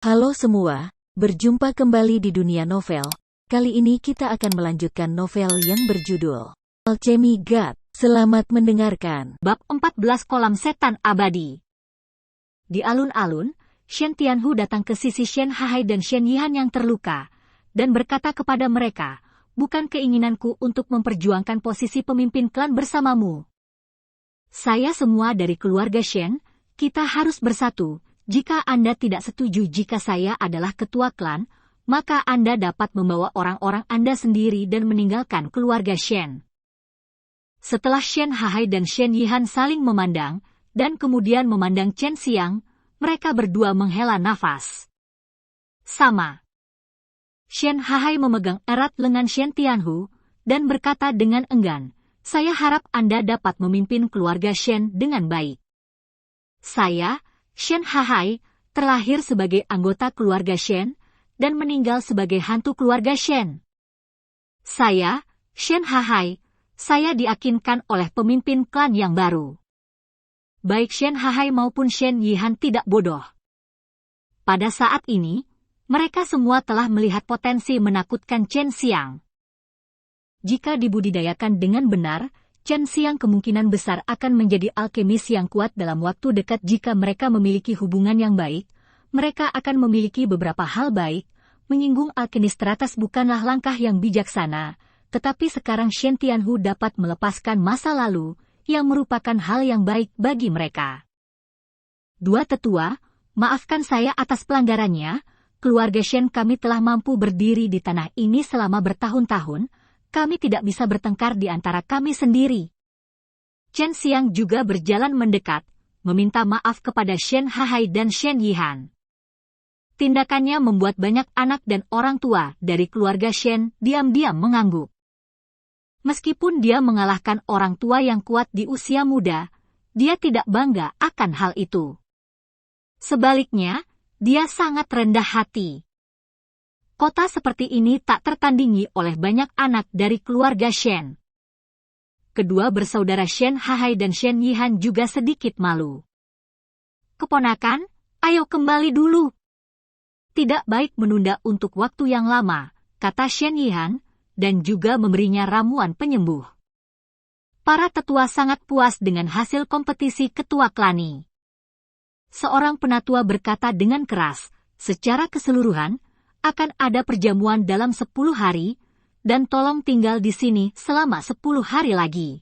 Halo semua, berjumpa kembali di dunia novel. Kali ini kita akan melanjutkan novel yang berjudul Alchemy God. Selamat mendengarkan. Bab 14 Kolam Setan Abadi. Di alun-alun, Shen Tianhu datang ke sisi Shen Hahai dan Shen Yihan yang terluka, dan berkata kepada mereka, "Bukan keinginanku untuk memperjuangkan posisi pemimpin klan bersamamu. Saya semua dari keluarga Shen, kita harus bersatu. Jika Anda tidak setuju jika saya adalah ketua klan, maka Anda dapat membawa orang-orang Anda sendiri dan meninggalkan keluarga Shen." Setelah Shen Hahai dan Shen Yihan saling memandang, dan kemudian memandang Chen Xiang, mereka berdua menghela nafas. Sama. Shen Hahai memegang erat lengan Shen Tianhu, dan berkata dengan enggan, "Saya harap Anda dapat memimpin keluarga Shen dengan baik. Saya, Shen Hahai, terlahir sebagai anggota keluarga Shen, dan meninggal sebagai hantu keluarga Shen. Saya, Shen Hahai, saya diyakinkan oleh pemimpin klan yang baru." Baik Shen Hahai maupun Shen Yihan tidak bodoh. Pada saat ini, mereka semua telah melihat potensi menakutkan Chen Xiang. Jika dibudidayakan dengan benar, Chen Xiang kemungkinan besar akan menjadi alkemis yang kuat dalam waktu dekat. Jika mereka memiliki hubungan yang baik, mereka akan memiliki beberapa hal baik. Menyinggung alkemis teratas bukanlah langkah yang bijaksana, tetapi sekarang Shen Tianhu dapat melepaskan masa lalu, yang merupakan hal yang baik bagi mereka. "Dua tetua, maafkan saya atas pelanggarannya. Keluarga Shen kami telah mampu berdiri di tanah ini selama bertahun-tahun. Kami tidak bisa bertengkar di antara kami sendiri." Chen Xiang juga berjalan mendekat, meminta maaf kepada Shen Hahai dan Shen Yihan. Tindakannya membuat banyak anak dan orang tua dari keluarga Shen diam-diam mengangguk. Meskipun dia mengalahkan orang tua yang kuat di usia muda, dia tidak bangga akan hal itu. Sebaliknya, dia sangat rendah hati. Kota seperti ini tak tertandingi oleh banyak anak dari keluarga Shen. Kedua bersaudara Shen Hahai dan Shen Yihan juga sedikit malu. "Keponakan, ayo kembali dulu. Tidak baik menunda untuk waktu yang lama," kata Shen Yihan, dan juga memberinya ramuan penyembuh. Para tetua sangat puas dengan hasil kompetisi ketua klani. Seorang penatua berkata dengan keras, "Secara keseluruhan, akan ada perjamuan dalam 10 hari, dan tolong tinggal di sini selama 10 hari lagi."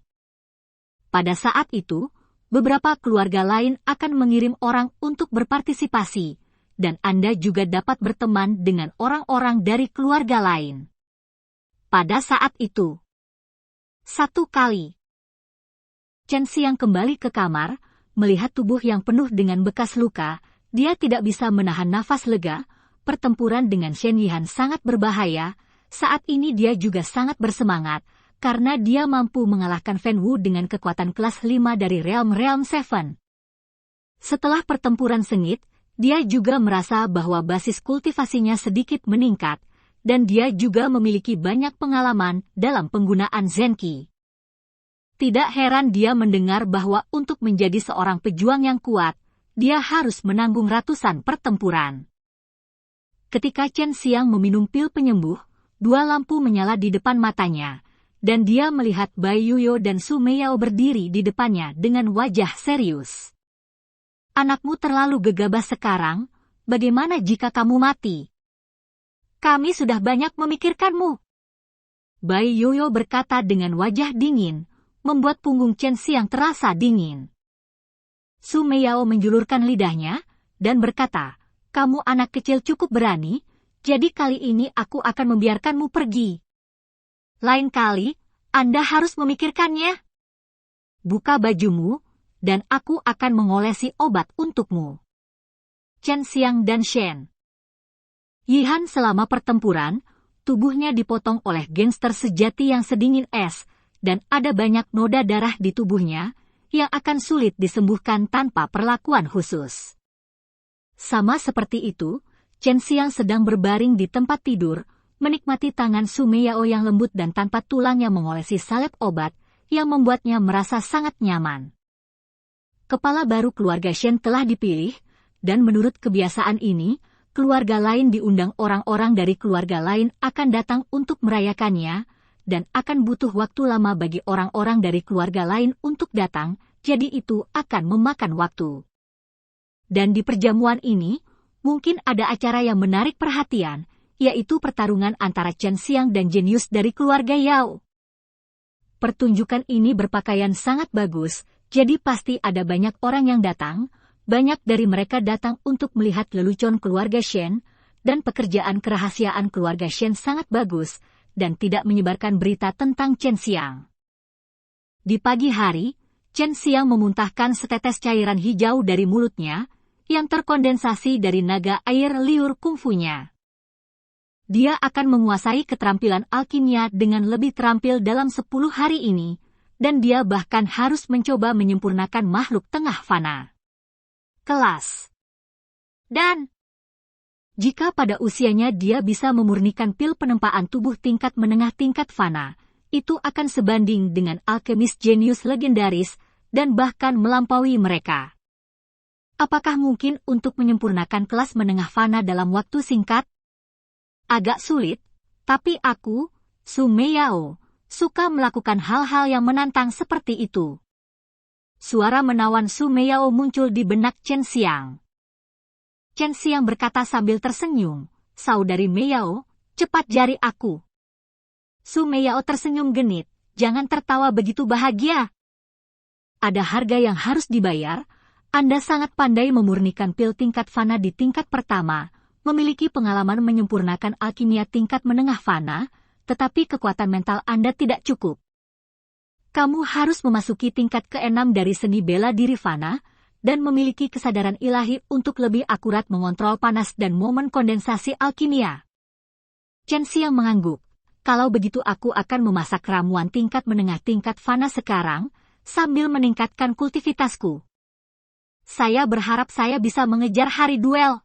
Pada saat itu, beberapa keluarga lain akan mengirim orang untuk berpartisipasi, dan Anda juga dapat berteman dengan orang-orang dari keluarga lain. Pada saat itu, satu kali, Chen Xiang kembali ke kamar, melihat tubuh yang penuh dengan bekas luka, dia tidak bisa menahan nafas lega. Pertempuran dengan Shen Yihan sangat berbahaya. Saat ini dia juga sangat bersemangat, karena dia mampu mengalahkan Fen Wu dengan kekuatan kelas 5 dari Realm 7. Setelah pertempuran sengit, dia juga merasa bahwa basis kultivasinya sedikit meningkat, dan dia juga memiliki banyak pengalaman dalam penggunaan Zenki. Tidak heran dia mendengar bahwa untuk menjadi seorang pejuang yang kuat, dia harus menanggung ratusan pertempuran. Ketika Chen Xiang meminum pil penyembuh, 2 lampu menyala di depan matanya, dan dia melihat Bai Yuyo dan Su Meiyao berdiri di depannya dengan wajah serius. "Anakmu terlalu gegabah sekarang, bagaimana jika kamu mati? Kami sudah banyak memikirkanmu." Bai Yuyo berkata dengan wajah dingin, membuat punggung Chen Xiang terasa dingin. Su Meiyao menjulurkan lidahnya, dan berkata, "Kamu anak kecil cukup berani, jadi kali ini aku akan membiarkanmu pergi. Lain kali, Anda harus memikirkannya. Buka bajumu, dan aku akan mengolesi obat untukmu." Chen Xiang dan Shen Yihan selama pertempuran, tubuhnya dipotong oleh gangster sejati yang sedingin es, dan ada banyak noda darah di tubuhnya, yang akan sulit disembuhkan tanpa perlakuan khusus. Sama seperti itu, Chen Xiang sedang berbaring di tempat tidur, menikmati tangan Su Meiyao yang lembut dan tanpa tulang yang mengolesi salep obat, yang membuatnya merasa sangat nyaman. Kepala baru keluarga Shen telah dipilih, dan menurut kebiasaan ini, keluarga lain diundang, orang-orang dari keluarga lain akan datang untuk merayakannya, dan akan butuh waktu lama bagi orang-orang dari keluarga lain untuk datang, jadi itu akan memakan waktu. Dan di perjamuan ini, mungkin ada acara yang menarik perhatian, yaitu pertarungan antara Chen Xiang dan jenius dari keluarga Yao. Pertunjukan ini berpakaian sangat bagus, jadi pasti ada banyak orang yang datang. Banyak dari mereka datang untuk melihat lelucon keluarga Shen, dan pekerjaan kerahasiaan keluarga Shen sangat bagus, dan tidak menyebarkan berita tentang Chen Xiang. Di pagi hari, Chen Xiang memuntahkan setetes cairan hijau dari mulutnya, yang terkondensasi dari naga air liur kungfunya. Dia akan menguasai keterampilan alkimia dengan lebih terampil dalam 10 hari ini, dan dia bahkan harus mencoba menyempurnakan makhluk tengah fana. Kelas. Dan jika pada usianya dia bisa memurnikan pil penempaan tubuh tingkat menengah tingkat fana, itu akan sebanding dengan alkemis jenius legendaris dan bahkan melampaui mereka. Apakah mungkin untuk menyempurnakan kelas menengah fana dalam waktu singkat? Agak sulit, tapi aku, Su Meiyao, suka melakukan hal-hal yang menantang seperti itu. Suara menawan Su Meiyao muncul di benak Chen Xiang. Chen Xiang berkata sambil tersenyum, "Saudari Meiyao, cepat jari aku." Su Meiyao tersenyum genit, "Jangan tertawa begitu bahagia. Ada harga yang harus dibayar. Anda sangat pandai memurnikan pil tingkat fana di tingkat pertama, memiliki pengalaman menyempurnakan alkimia tingkat menengah fana, tetapi kekuatan mental Anda tidak cukup. Kamu harus memasuki tingkat ke-6 dari seni bela diri fana, dan memiliki kesadaran ilahi untuk lebih akurat mengontrol panas dan momen kondensasi alkimia." Chen Xiang mengangguk. "Kalau begitu aku akan memasak ramuan tingkat menengah tingkat fana sekarang, sambil meningkatkan kultivitasku. Saya berharap saya bisa mengejar hari duel."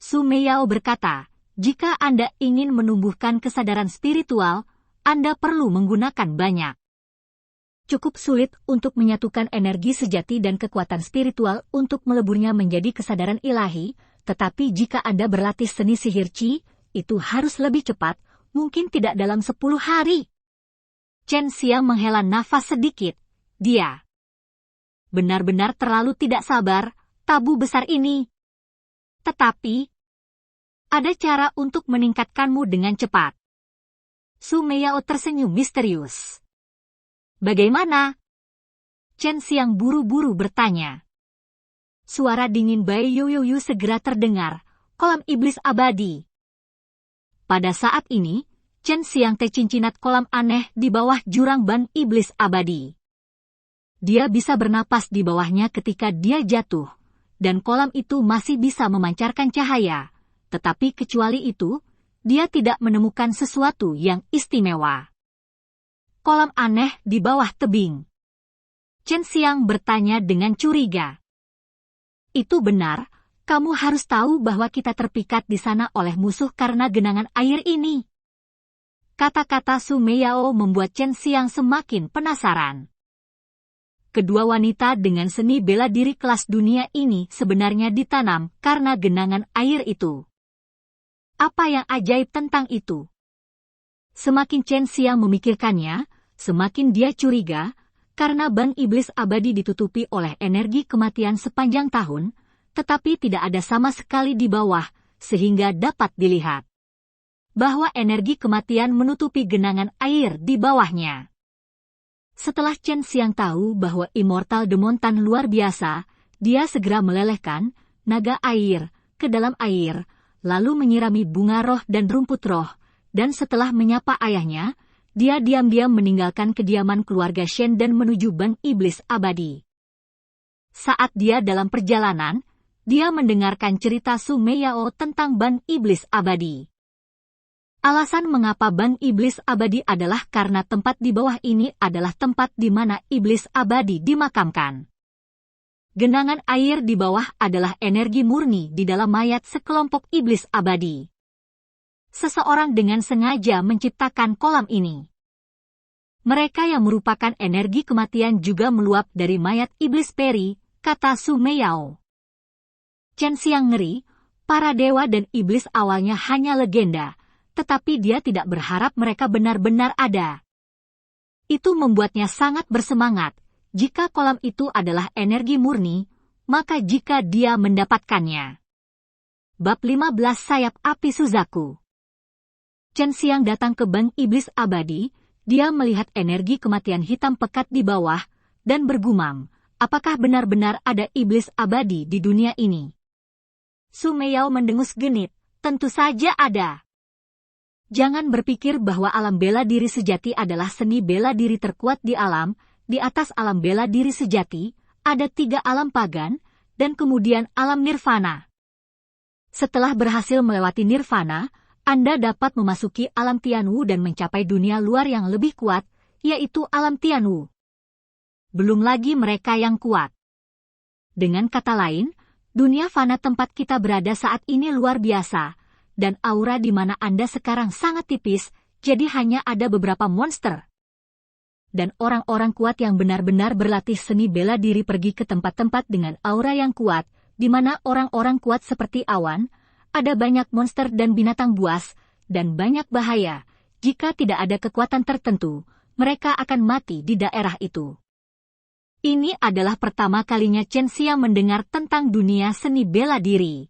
Su Meiyao berkata, "Jika Anda ingin menumbuhkan kesadaran spiritual, Anda perlu menggunakan banyak. Cukup sulit untuk menyatukan energi sejati dan kekuatan spiritual untuk meleburnya menjadi kesadaran ilahi, tetapi jika Anda berlatih seni sihir Qi, itu harus lebih cepat, mungkin tidak dalam 10 hari. Chen Xiang menghela nafas sedikit. Dia benar-benar terlalu tidak sabar, tabu besar ini. Tetapi, ada cara untuk meningkatkanmu dengan cepat. Su Meiyao tersenyum misterius. Bagaimana? Chen Xiang buru-buru bertanya. Suara dingin Bai Yoyoyu segera terdengar, kolam iblis abadi. Pada saat ini, Chen Xiang tercincinat kolam aneh di bawah jurang ban iblis abadi. Dia bisa bernapas di bawahnya ketika dia jatuh, dan kolam itu masih bisa memancarkan cahaya, tetapi kecuali itu, dia tidak menemukan sesuatu yang istimewa. Kolam aneh di bawah tebing. Chen Xiang bertanya dengan curiga. Itu benar, kamu harus tahu bahwa kita terpikat di sana oleh musuh karena genangan air ini. Kata-kata Su Meiyao membuat Chen Xiang semakin penasaran. Kedua wanita dengan seni bela diri kelas dunia ini sebenarnya ditanam karena genangan air itu. Apa yang ajaib tentang itu? Semakin Chen Xiang memikirkannya, semakin dia curiga, karena ban iblis abadi ditutupi oleh energi kematian sepanjang tahun, tetapi tidak ada sama sekali di bawah, sehingga dapat dilihat bahwa energi kematian menutupi genangan air di bawahnya. Setelah Chen Xiang tahu bahwa Immortal Demontan luar biasa, dia segera melelehkan naga air ke dalam air, lalu menyirami bunga roh dan rumput roh, dan setelah menyapa ayahnya, dia diam-diam meninggalkan kediaman keluarga Shen dan menuju ban iblis abadi. Saat dia dalam perjalanan, dia mendengarkan cerita Su Meiyao tentang ban iblis abadi. Alasan mengapa ban iblis abadi adalah karena tempat di bawah ini adalah tempat di mana iblis abadi dimakamkan. Genangan air di bawah adalah energi murni di dalam mayat sekelompok iblis abadi. Seseorang dengan sengaja menciptakan kolam ini. Mereka yang merupakan energi kematian juga meluap dari mayat iblis peri, kata Su Meiyao. Chen Xiang ngeri, Para dewa dan iblis awalnya hanya legenda, tetapi dia tidak berharap mereka benar-benar ada. Itu membuatnya sangat bersemangat. Jika kolam itu adalah energi murni, maka jika dia mendapatkannya. Bab 15 Sayap Api Suzaku. Chen Xiang datang ke bank iblis abadi, dia melihat energi kematian hitam pekat di bawah, dan bergumam, apakah benar-benar ada iblis abadi di dunia ini? Su Meiyao mendengus genit, tentu saja ada. Jangan berpikir bahwa alam bela diri sejati adalah seni bela diri terkuat di alam. Di atas alam bela diri sejati, ada 3 alam pagan, dan kemudian alam nirvana. Setelah berhasil melewati nirvana, Anda dapat memasuki alam Tianwu dan mencapai dunia luar yang lebih kuat, yaitu alam Tianwu. Belum lagi mereka yang kuat. Dengan kata lain, dunia fana tempat kita berada saat ini luar biasa, dan aura di mana Anda sekarang sangat tipis, jadi hanya ada beberapa monster. Dan orang-orang kuat yang benar-benar berlatih seni bela diri pergi ke tempat-tempat dengan aura yang kuat, di mana orang-orang kuat seperti awan, ada banyak monster dan binatang buas, dan banyak bahaya. Jika tidak ada kekuatan tertentu, mereka akan mati di daerah itu. Ini adalah pertama kalinya Chen Xiang mendengar tentang dunia seni bela diri.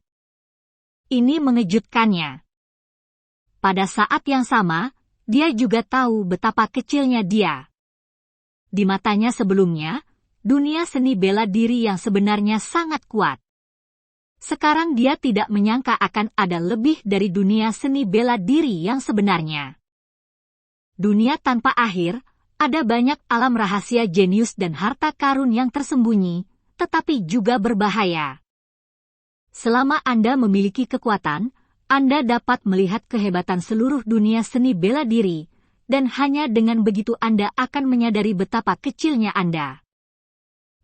Ini mengejutkannya. Pada saat yang sama, dia juga tahu betapa kecilnya dia. Di matanya sebelumnya, dunia seni bela diri yang sebenarnya sangat kuat. Sekarang dia tidak menyangka akan ada lebih dari dunia seni bela diri yang sebenarnya. Dunia tanpa akhir, ada banyak alam rahasia jenius dan harta karun yang tersembunyi, tetapi juga berbahaya. Selama Anda memiliki kekuatan, Anda dapat melihat kehebatan seluruh dunia seni bela diri, dan hanya dengan begitu Anda akan menyadari betapa kecilnya Anda.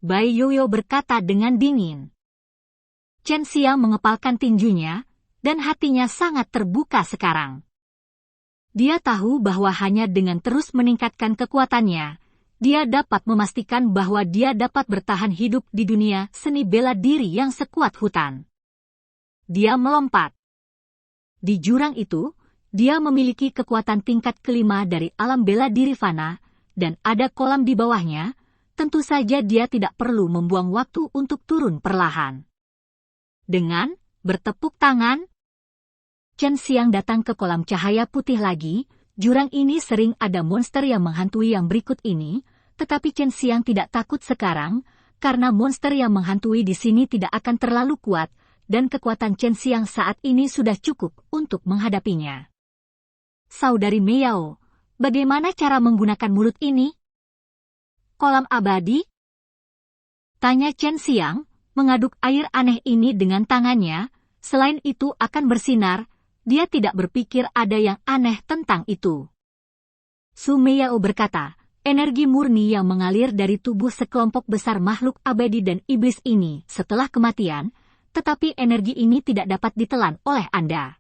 Bai Yoyo berkata dengan dingin. Chen Xiang mengepalkan tinjunya, dan hatinya sangat terbuka sekarang. Dia tahu bahwa hanya dengan terus meningkatkan kekuatannya, dia dapat memastikan bahwa dia dapat bertahan hidup di dunia seni bela diri yang sekuat hutan. Dia melompat. Di jurang itu, dia memiliki kekuatan tingkat kelima dari alam bela diri fana, dan ada kolam di bawahnya, tentu saja dia tidak perlu membuang waktu untuk turun perlahan. Dengan bertepuk tangan, Chen Xiang datang ke kolam cahaya putih lagi. Jurang ini sering ada monster yang menghantui yang berikut ini, tetapi Chen Xiang tidak takut sekarang, karena monster yang menghantui di sini tidak akan terlalu kuat, dan kekuatan Chen Xiang saat ini sudah cukup untuk menghadapinya. Saudari Meiyao, bagaimana cara menggunakan mulut ini? Kolam abadi? Tanya Chen Xiang, mengaduk air aneh ini dengan tangannya, selain itu akan bersinar, dia tidak berpikir ada yang aneh tentang itu. Su Meiyao berkata, energi murni yang mengalir dari tubuh sekelompok besar makhluk abadi dan iblis ini setelah kematian, tetapi energi ini tidak dapat ditelan oleh Anda.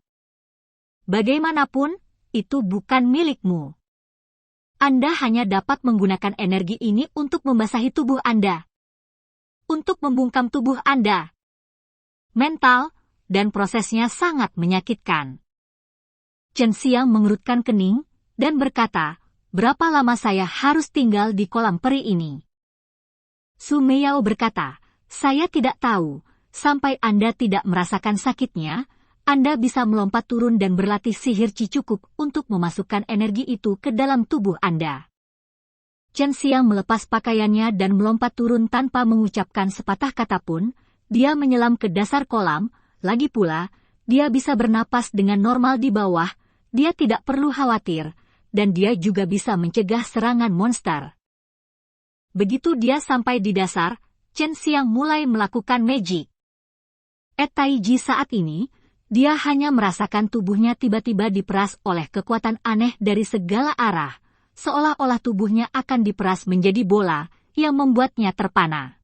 Bagaimanapun, itu bukan milikmu. Anda hanya dapat menggunakan energi ini untuk membasahi tubuh Anda. Untuk membungkam tubuh Anda. Mental, dan prosesnya sangat menyakitkan. Chen Xiang mengerutkan kening, dan berkata, berapa lama saya harus tinggal di kolam peri ini? Su Meiyao berkata, saya tidak tahu, sampai Anda tidak merasakan sakitnya, Anda bisa melompat turun dan berlatih sihir Cicukup untuk memasukkan energi itu ke dalam tubuh Anda. Chen Xiang melepas pakaiannya dan melompat turun tanpa mengucapkan sepatah kata pun, dia menyelam ke dasar kolam, lagi pula, dia bisa bernapas dengan normal di bawah, dia tidak perlu khawatir, dan dia juga bisa mencegah serangan monster. Begitu dia sampai di dasar, Chen Xiang mulai melakukan magic. Taiji saat ini, dia hanya merasakan tubuhnya tiba-tiba diperas oleh kekuatan aneh dari segala arah, seolah-olah tubuhnya akan diperas menjadi bola, yang membuatnya terpana.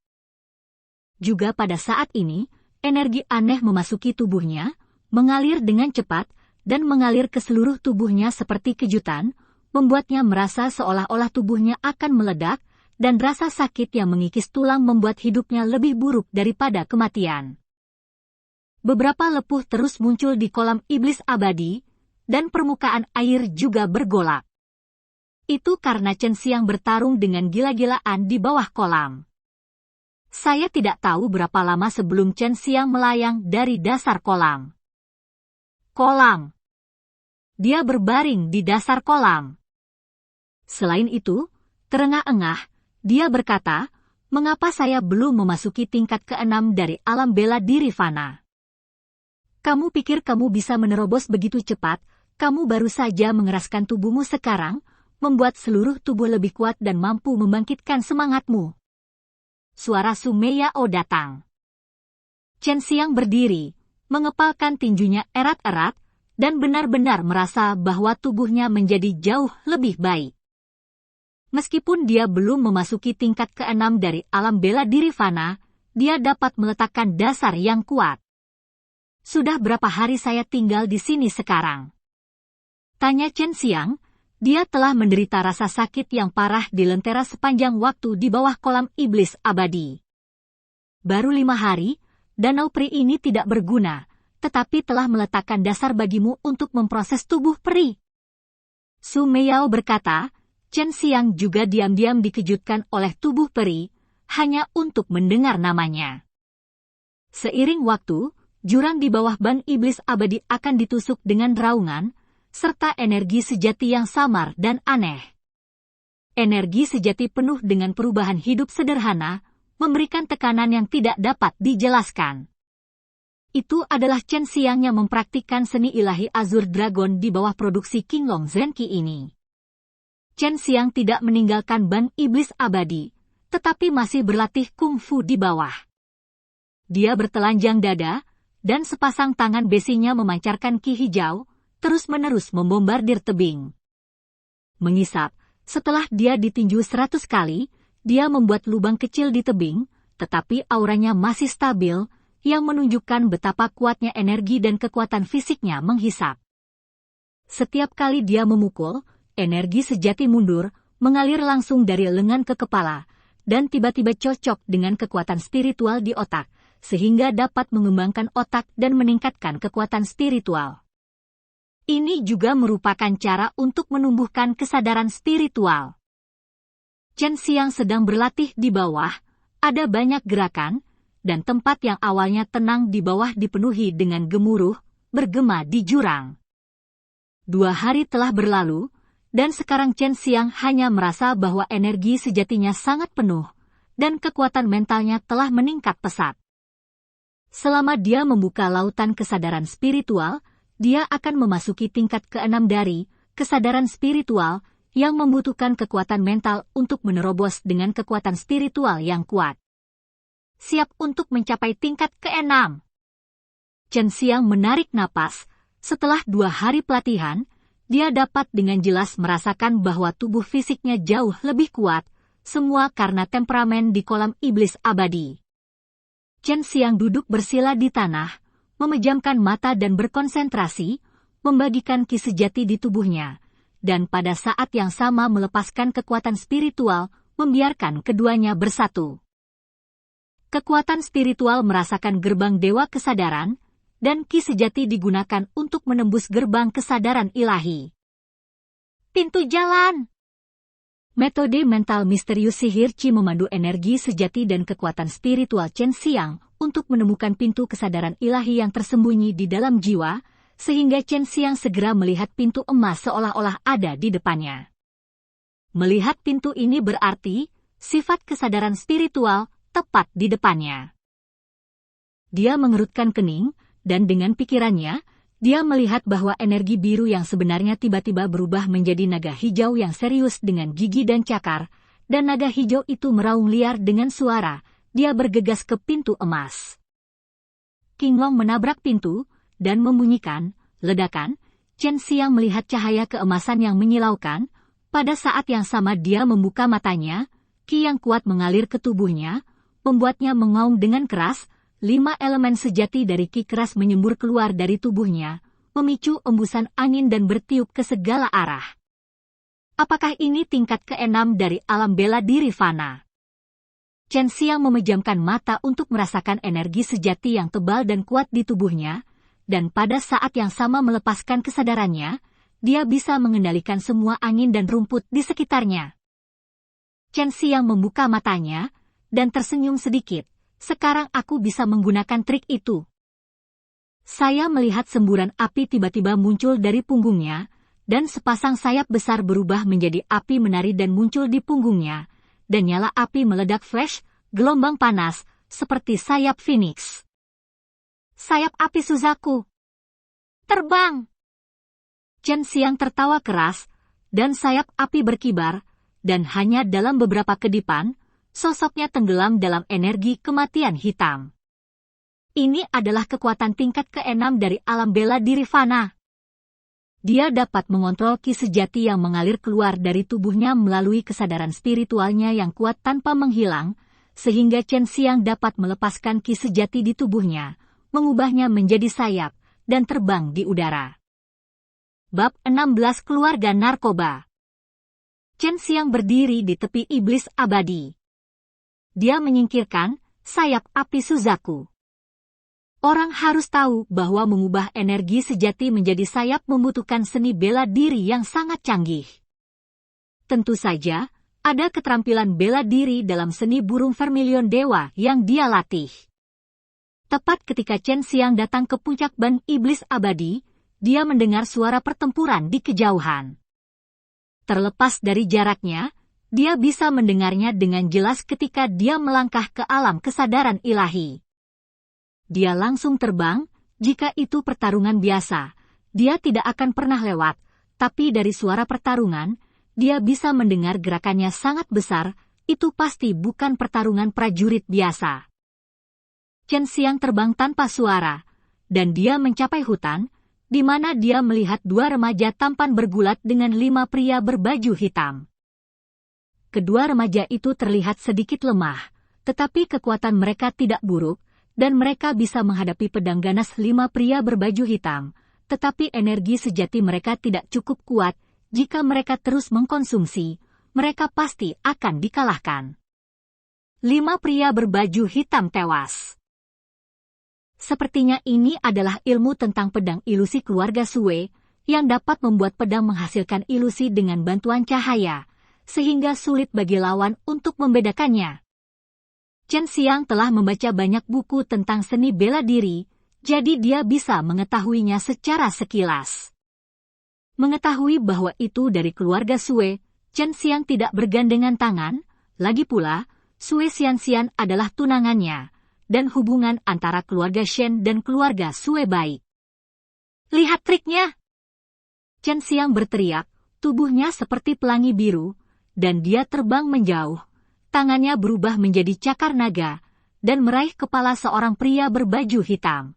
Juga pada saat ini, energi aneh memasuki tubuhnya, mengalir dengan cepat, dan mengalir ke seluruh tubuhnya seperti kejutan, membuatnya merasa seolah-olah tubuhnya akan meledak, dan rasa sakit yang mengikis tulang membuat hidupnya lebih buruk daripada kematian. Beberapa lepuh terus muncul di kolam iblis abadi, dan permukaan air juga bergolak. Itu karena Chen Xiang bertarung dengan gila-gilaan di bawah kolam. Saya tidak tahu berapa lama sebelum Chen Xiang melayang dari dasar kolam. Kolam. Dia berbaring di dasar kolam. Selain itu, terengah-engah, dia berkata, "Mengapa saya belum memasuki tingkat ke-6 dari alam bela diri fana? Kamu pikir kamu bisa menerobos begitu cepat? Kamu baru saja mengeraskan tubuhmu sekarang, membuat seluruh tubuh lebih kuat dan mampu membangkitkan semangatmu." Suara Su Meiyao datang. Chen Xiang berdiri, mengepalkan tinjunya erat-erat, dan benar-benar merasa bahwa tubuhnya menjadi jauh lebih baik. Meskipun dia belum memasuki tingkat ke-6 dari alam bela diri fana, dia dapat meletakkan dasar yang kuat. "Sudah berapa hari saya tinggal di sini sekarang?" tanya Chen Xiang. Dia telah menderita rasa sakit yang parah di lentera sepanjang waktu di bawah kolam iblis abadi. "Baru 5 hari, danau peri ini tidak berguna, tetapi telah meletakkan dasar bagimu untuk memproses tubuh peri." Su Meiyao berkata. Chen Xiang juga diam-diam dikejutkan oleh tubuh peri, hanya untuk mendengar namanya. Seiring waktu, jurang di bawah ban iblis abadi akan ditusuk dengan raungan, serta energi sejati yang samar dan aneh. Energi sejati penuh dengan perubahan hidup sederhana, memberikan tekanan yang tidak dapat dijelaskan. Itu adalah Chen Xiang yang mempraktikkan seni ilahi Azure Dragon di bawah produksi Qinglong Zenqi ini. Chen Xiang tidak meninggalkan ban iblis abadi, tetapi masih berlatih kungfu di bawah. Dia bertelanjang dada, dan sepasang tangan besinya memancarkan ki hijau, terus-menerus membombardir tebing. Mengisap, setelah dia ditinju 100 kali, dia membuat lubang kecil di tebing, tetapi auranya masih stabil, yang menunjukkan betapa kuatnya energi dan kekuatan fisiknya menghisap. Setiap kali dia memukul, energi sejati mundur, mengalir langsung dari lengan ke kepala, dan tiba-tiba cocok dengan kekuatan spiritual di otak, sehingga dapat mengembangkan otak dan meningkatkan kekuatan spiritual. Ini juga merupakan cara untuk menumbuhkan kesadaran spiritual. Chen Xiang sedang berlatih di bawah, ada banyak gerakan, dan tempat yang awalnya tenang di bawah dipenuhi dengan gemuruh, bergema di jurang. 2 hari telah berlalu, dan sekarang Chen Xiang hanya merasa bahwa energi sejatinya sangat penuh, dan kekuatan mentalnya telah meningkat pesat. Selama dia membuka lautan kesadaran spiritual, dia akan memasuki tingkat ke-6 dari kesadaran spiritual yang membutuhkan kekuatan mental untuk menerobos dengan kekuatan spiritual yang kuat. Siap untuk mencapai tingkat ke-6. Chen Xiang menarik napas. Setelah 2 hari pelatihan, dia dapat dengan jelas merasakan bahwa tubuh fisiknya jauh lebih kuat, semua karena temperamen di kolam iblis abadi. Chen Xiang duduk bersila di tanah, memejamkan mata dan berkonsentrasi, membagikan ki sejati di tubuhnya, dan pada saat yang sama melepaskan kekuatan spiritual, membiarkan keduanya bersatu. Kekuatan spiritual merasakan gerbang dewa kesadaran, dan ki sejati digunakan untuk menembus gerbang kesadaran ilahi. Pintu jalan! Metode mental misterius sihir Qi memandu energi sejati dan kekuatan spiritual Chen Xiang untuk menemukan pintu kesadaran ilahi yang tersembunyi di dalam jiwa, sehingga Chen Xiang segera melihat pintu emas seolah-olah ada di depannya. Melihat pintu ini berarti, sifat kesadaran spiritual tepat di depannya. Dia mengerutkan kening, dan dengan pikirannya, dia melihat bahwa energi biru yang sebenarnya tiba-tiba berubah menjadi naga hijau yang serius dengan gigi dan cakar, dan naga hijau itu meraung liar dengan suara, dia bergegas ke pintu emas. Qinglong menabrak pintu, dan membunyikan, ledakan. Chen Xiang melihat cahaya keemasan yang menyilaukan, pada saat yang sama dia membuka matanya, ki yang kuat mengalir ke tubuhnya, membuatnya mengaum dengan keras. 5 elemen sejati dari ki keras menyembur keluar dari tubuhnya, memicu embusan angin dan bertiup ke segala arah. Apakah ini tingkat ke-6 dari alam bela diri fana? Chen Xiang memejamkan mata untuk merasakan energi sejati yang tebal dan kuat di tubuhnya, dan pada saat yang sama melepaskan kesadarannya, dia bisa mengendalikan semua angin dan rumput di sekitarnya. Chen Xiang membuka matanya, dan tersenyum sedikit. Sekarang aku bisa menggunakan trik itu. Saya melihat semburan api tiba-tiba muncul dari punggungnya, dan sepasang sayap besar berubah menjadi api menari dan muncul di punggungnya, dan nyala api meledak flash, gelombang panas, seperti sayap Phoenix. Sayap api Suzaku. Terbang! Chen Xiang tertawa keras, dan sayap api berkibar, dan hanya dalam beberapa kedipan, sosoknya tenggelam dalam energi kematian hitam. Ini adalah kekuatan tingkat ke-6 dari alam bela diri fana. Dia dapat mengontrol ki sejati yang mengalir keluar dari tubuhnya melalui kesadaran spiritualnya yang kuat tanpa menghilang, sehingga Chen Xiang dapat melepaskan ki sejati di tubuhnya, mengubahnya menjadi sayap, dan terbang di udara. Bab 16 Keluarga Narkoba. Chen Xiang berdiri di tepi iblis abadi. Dia menyingkirkan sayap api Suzaku. Orang harus tahu bahwa mengubah energi sejati menjadi sayap membutuhkan seni bela diri yang sangat canggih. Tentu saja, ada keterampilan bela diri dalam seni burung vermilion dewa yang dia latih. Tepat ketika Chen Xiang datang ke puncak ban iblis abadi, dia mendengar suara pertempuran di kejauhan. Terlepas dari jaraknya, dia bisa mendengarnya dengan jelas ketika dia melangkah ke alam kesadaran ilahi. Dia langsung terbang, jika itu pertarungan biasa, dia tidak akan pernah lewat, tapi dari suara pertarungan, dia bisa mendengar gerakannya sangat besar, itu pasti bukan pertarungan prajurit biasa. Chen Xiang terbang tanpa suara, dan dia mencapai hutan, di mana dia melihat 2 remaja tampan bergulat dengan 5 pria berbaju hitam. Kedua remaja itu terlihat sedikit lemah, tetapi kekuatan mereka tidak buruk, dan mereka bisa menghadapi pedang ganas 5 pria berbaju hitam, tetapi energi sejati mereka tidak cukup kuat. Jika mereka terus mengkonsumsi, mereka pasti akan dikalahkan. 5 pria berbaju hitam tewas. Sepertinya ini adalah ilmu tentang pedang ilusi keluarga Sue, yang dapat membuat pedang menghasilkan ilusi dengan bantuan cahaya, sehingga sulit bagi lawan untuk membedakannya. Chen Xiang telah membaca banyak buku tentang seni bela diri, jadi dia bisa mengetahuinya secara sekilas. Mengetahui bahwa itu dari keluarga Sue, Chen Xiang tidak bergandengan tangan, lagi pula, Sue Xianxian adalah tunangannya, dan hubungan antara keluarga Shen dan keluarga Sue baik. Lihat triknya! Chen Xiang berteriak, tubuhnya seperti pelangi biru, dan dia terbang menjauh. Tangannya berubah menjadi cakar naga, dan meraih kepala seorang pria berbaju hitam.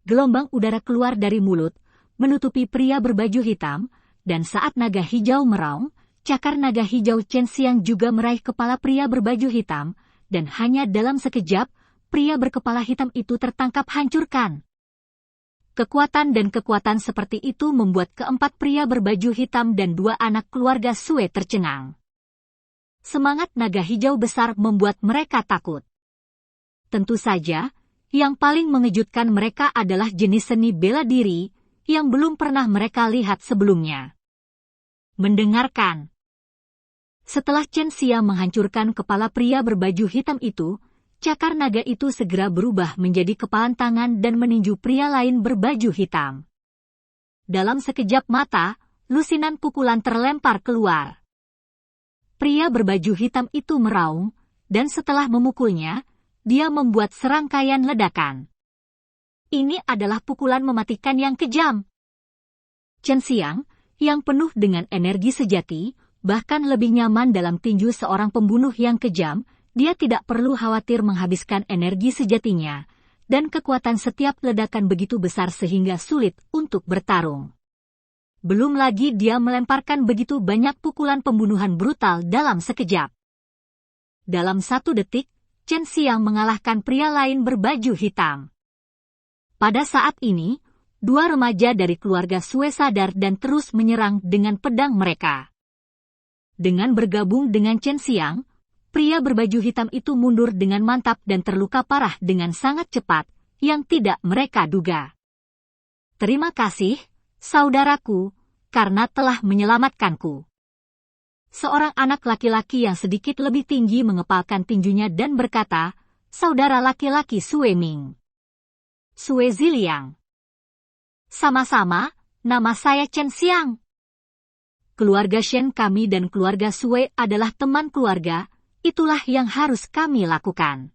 Gelombang udara keluar dari mulut, menutupi pria berbaju hitam, dan saat naga hijau meraung, cakar naga hijau Chen Xiang juga meraih kepala pria berbaju hitam, dan hanya dalam sekejap, pria berkepala hitam itu tertangkap hancurkan. Kekuatan dan kekuatan seperti itu membuat keempat pria berbaju hitam dan 2 anak keluarga Sue tercengang. Semangat naga hijau besar membuat mereka takut. Tentu saja, yang paling mengejutkan mereka adalah jenis seni bela diri yang belum pernah mereka lihat sebelumnya. Mendengarkan. Setelah Chen Xiang menghancurkan kepala pria berbaju hitam itu, cakar naga itu segera berubah menjadi kepalan tangan dan meninju pria lain berbaju hitam. Dalam sekejap mata, lusinan pukulan terlempar keluar. Pria berbaju hitam itu meraung, dan setelah memukulnya, dia membuat serangkaian ledakan. Ini adalah pukulan mematikan yang kejam. Chen Xiang, yang penuh dengan energi sejati, bahkan lebih nyaman dalam tinju seorang pembunuh yang kejam, dia tidak perlu khawatir menghabiskan energi sejatinya, dan kekuatan setiap ledakan begitu besar sehingga sulit untuk bertarung. Belum lagi dia melemparkan begitu banyak pukulan pembunuhan brutal dalam sekejap. Dalam 1 detik, Chen Xiang mengalahkan pria lain berbaju hitam. Pada saat ini, 2 remaja dari keluarga Sue sadar dan terus menyerang dengan pedang mereka. Dengan bergabung dengan Chen Xiang, pria berbaju hitam itu mundur dengan mantap dan terluka parah dengan sangat cepat, yang tidak mereka duga. Terima kasih, saudaraku, karena telah menyelamatkanku. Seorang anak laki-laki yang sedikit lebih tinggi mengepalkan tinjunya dan berkata, saudara laki-laki Sue Ming. Sue Ziliang. Sama-sama, nama saya Chen Xiang. Keluarga Shen kami dan keluarga Sue adalah teman keluarga, itulah yang harus kami lakukan.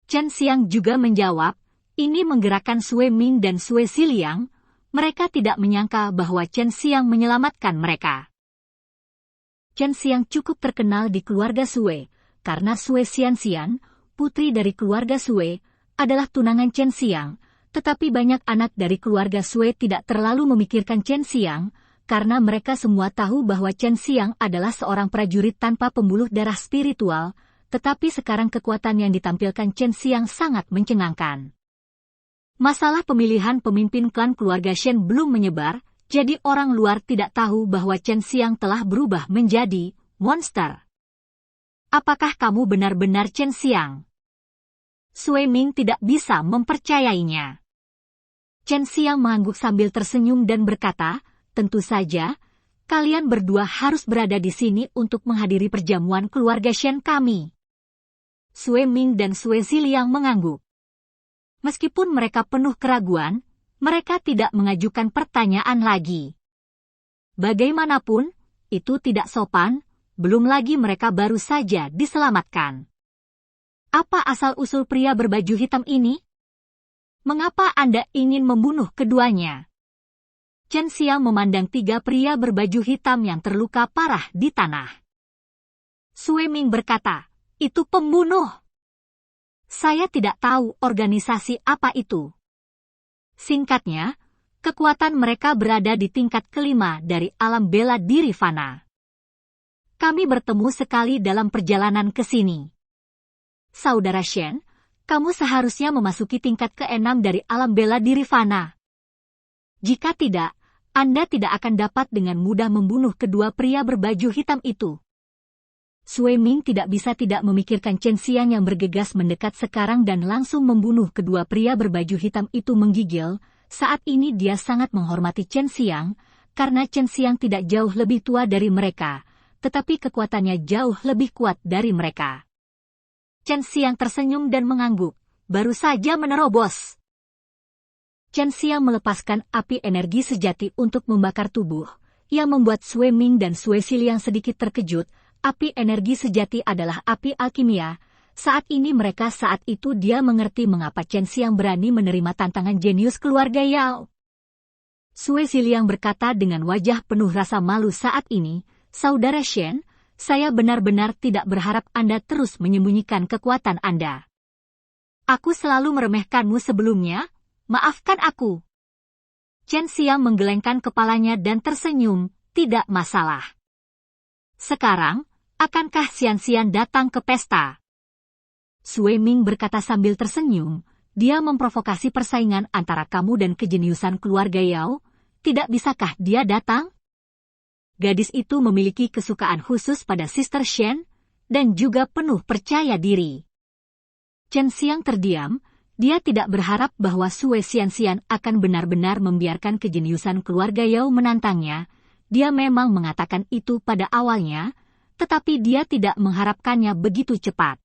Chen Xiang juga menjawab, ini menggerakkan Sue Ming dan Sue Ziliang, mereka tidak menyangka bahwa Chen Xiang menyelamatkan mereka. Chen Xiang cukup terkenal di keluarga Sue, karena Sue Xianxian, putri dari keluarga Sue, adalah tunangan Chen Xiang, tetapi banyak anak dari keluarga Sue tidak terlalu memikirkan Chen Xiang, karena mereka semua tahu bahwa Chen Xiang adalah seorang prajurit tanpa pembuluh darah spiritual, tetapi sekarang kekuatan yang ditampilkan Chen Xiang sangat mencengangkan. Masalah pemilihan pemimpin klan keluarga Shen belum menyebar, jadi orang luar tidak tahu bahwa Chen Xiang telah berubah menjadi monster. Apakah kamu benar-benar Chen Xiang? Sue Ming tidak bisa mempercayainya. Chen Xiang mengangguk sambil tersenyum dan berkata, tentu saja, kalian berdua harus berada di sini untuk menghadiri perjamuan keluarga Shen kami. Sue Ming dan Sue Ziliang mengangguk. Meskipun mereka penuh keraguan, mereka tidak mengajukan pertanyaan lagi. Bagaimanapun, itu tidak sopan, belum lagi mereka baru saja diselamatkan. Apa asal-usul pria berbaju hitam ini? Mengapa Anda ingin membunuh keduanya? Chen Xiang memandang tiga pria berbaju hitam yang terluka parah di tanah. Sue Ming berkata, itu pembunuh. Saya tidak tahu organisasi apa itu. Singkatnya, kekuatan mereka berada di tingkat kelima dari alam bela diri fana. Kami bertemu sekali dalam perjalanan ke sini. Saudara Shen, kamu seharusnya memasuki tingkat keenam dari alam bela diri fana. Jika tidak, Anda tidak akan dapat dengan mudah membunuh kedua pria berbaju hitam itu. Sue Ming tidak bisa tidak memikirkan Chen Xiang yang bergegas mendekat sekarang dan langsung membunuh kedua pria berbaju hitam itu menggigil. Saat ini dia sangat menghormati Chen Xiang, karena Chen Xiang tidak jauh lebih tua dari mereka, tetapi kekuatannya jauh lebih kuat dari mereka. Chen Xiang tersenyum dan mengangguk, baru saja menerobos. Chen Xiang melepaskan api energi sejati untuk membakar tubuh, yang membuat Sue Ming dan Sue Ziliang sedikit terkejut. Api energi sejati adalah api alkimia. Saat itu dia mengerti mengapa Chen Xiang berani menerima tantangan jenius keluarga Yao. Sue Ziliang berkata dengan wajah penuh rasa malu saat ini, Saudara Shen, saya benar-benar tidak berharap Anda terus menyembunyikan kekuatan Anda. Aku selalu meremehkanmu sebelumnya, maafkan aku. Chen Xiang menggelengkan kepalanya dan tersenyum, tidak masalah. Sekarang, akankah Xian-Xian datang ke pesta? Sue Ming berkata sambil tersenyum, dia memprovokasi persaingan antara kamu dan kejeniusan keluarga Yao, tidak bisakah dia datang? Gadis itu memiliki kesukaan khusus pada Sister Shen, dan juga penuh percaya diri. Chen Xiang terdiam, dia tidak berharap bahwa Sue Xian-Xian akan benar-benar membiarkan kejeniusan keluarga Yao menantangnya, dia memang mengatakan itu pada awalnya, tetapi dia tidak mengharapkannya begitu cepat.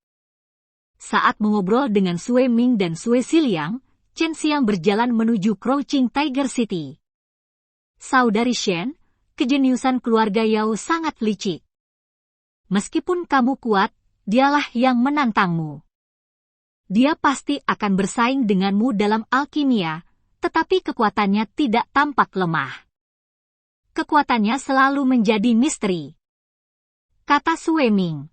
Saat mengobrol dengan Sue Ming dan Sue Ziliang, Chen Xiang berjalan menuju Crouching Tiger City. Saudari Shen, kejeniusan keluarga Yao sangat licik. Meskipun kamu kuat, dialah yang menantangmu. Dia pasti akan bersaing denganmu dalam alkimia, tetapi kekuatannya tidak tampak lemah. Kekuatannya selalu menjadi misteri, kata Sue Ming.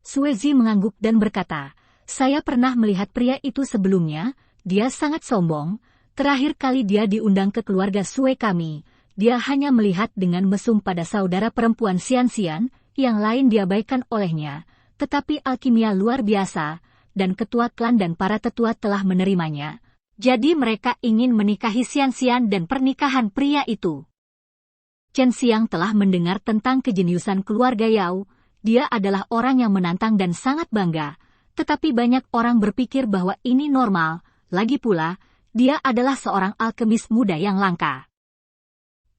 Sue Zi mengangguk dan berkata, saya pernah melihat pria itu sebelumnya, dia sangat sombong, terakhir kali dia diundang ke keluarga Sue kami, dia hanya melihat dengan mesum pada saudara perempuan Xian-Xian, yang lain diabaikan olehnya, tetapi alkimia luar biasa, dan ketua klan dan para tetua telah menerimanya, jadi mereka ingin menikahi Xian-Xian dan pernikahan pria itu. Chen Xiang telah mendengar tentang kejeniusan keluarga Yao, Dia adalah orang yang menantang dan sangat bangga, tetapi banyak orang berpikir bahwa ini normal, lagi pula, dia adalah seorang alkemis muda yang langka.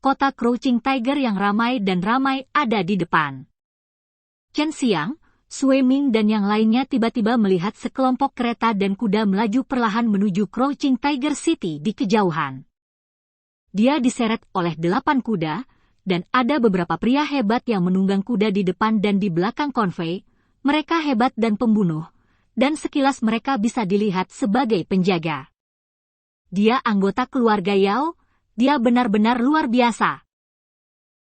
Kota Crouching Tiger yang ramai dan ramai ada di depan. Chen Xiang, Sui Ming dan yang lainnya tiba-tiba melihat sekelompok kereta dan kuda melaju perlahan menuju Crouching Tiger City di kejauhan. Dia diseret oleh 8 kuda, dan ada beberapa pria hebat yang menunggang kuda di depan dan di belakang konvoi. Mereka hebat dan pembunuh, dan sekilas mereka bisa dilihat sebagai penjaga. Dia anggota keluarga Yao, dia benar-benar luar biasa.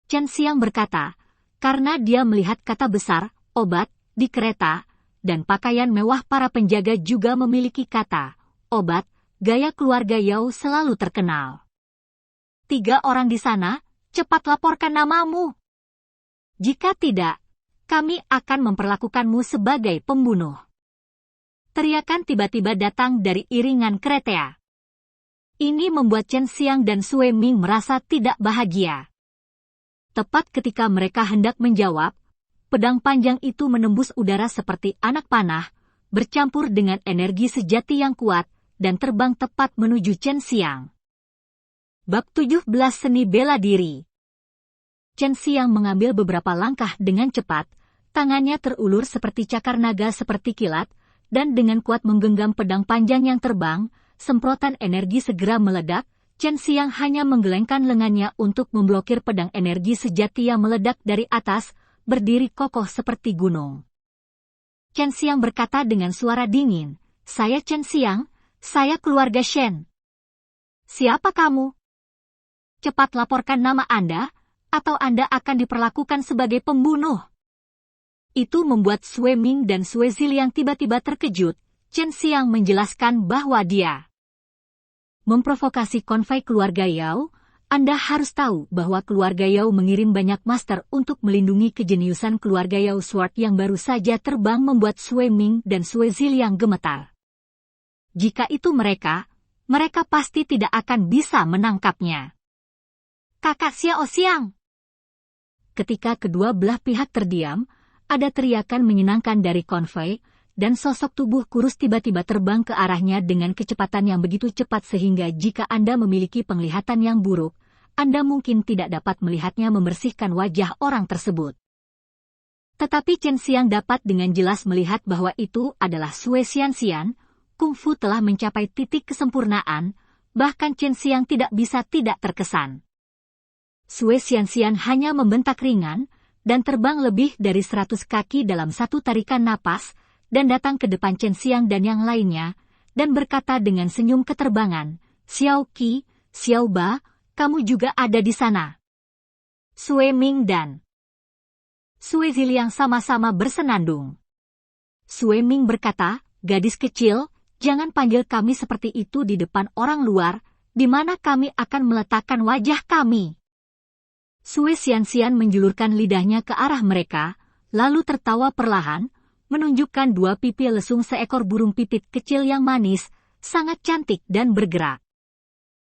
Chen Xiang berkata, karena dia melihat kata besar, obat, di kereta, dan pakaian mewah para penjaga juga memiliki kata, obat, gaya keluarga Yao selalu terkenal. 3 orang di sana, cepat laporkan namamu. Jika tidak, kami akan memperlakukanmu sebagai pembunuh. Teriakan tiba-tiba datang dari iringan kereta. Ini membuat Chen Xiang dan Sui Ming merasa tidak bahagia. Tepat ketika mereka hendak menjawab, pedang panjang itu menembus udara seperti anak panah, bercampur dengan energi sejati yang kuat, dan terbang tepat menuju Chen Xiang. Bab 17 Seni Bela Diri. Chen Xiang mengambil beberapa langkah dengan cepat, tangannya terulur seperti cakar naga seperti kilat, dan dengan kuat menggenggam pedang panjang yang terbang, semprotan energi segera meledak. Chen Xiang hanya menggelengkan lengannya untuk memblokir pedang energi sejati yang meledak dari atas, berdiri kokoh seperti gunung. Chen Xiang berkata dengan suara dingin, "Saya Chen Xiang, saya keluarga Shen." "Siapa kamu? Cepat laporkan nama Anda, atau Anda akan diperlakukan sebagai pembunuh." Itu membuat Sui Ming dan Sui Ziliang tiba-tiba terkejut. Chen Xiang menjelaskan bahwa dia memprovokasi konvoi keluarga Yao. Anda harus tahu bahwa keluarga Yao mengirim banyak master untuk melindungi kejeniusan keluarga Yao. Sword yang baru saja terbang membuat Sui Ming dan Sui Ziliang gemetar. Jika itu mereka pasti tidak akan bisa menangkapnya. "Kakak Xiao Xiang!" Ketika kedua belah pihak terdiam, ada teriakan menyenangkan dari konvoi, dan sosok tubuh kurus tiba-tiba terbang ke arahnya dengan kecepatan yang begitu cepat sehingga jika Anda memiliki penglihatan yang buruk, Anda mungkin tidak dapat melihatnya membersihkan wajah orang tersebut. Tetapi Chen Xiang dapat dengan jelas melihat bahwa itu adalah Sui Xianxian. Kungfu telah mencapai titik kesempurnaan, bahkan Chen Xiang tidak bisa tidak terkesan. Sui Xianxian hanya membentak ringan, dan terbang lebih dari 100 kaki dalam satu tarikan napas, dan datang ke depan Chen Xiang dan yang lainnya, dan berkata dengan senyum keterbangan, "Xiao Qi, Xiao Ba, kamu juga ada di sana." Sui Ming dan Sui Ziliang sama-sama bersenandung. Sui Ming berkata, "Gadis kecil, jangan panggil kami seperti itu di depan orang luar, di mana kami akan meletakkan wajah kami." Sui Xianxian menjulurkan lidahnya ke arah mereka, lalu tertawa perlahan, menunjukkan 2 pipi lesung seekor burung pipit kecil yang manis, sangat cantik dan bergerak.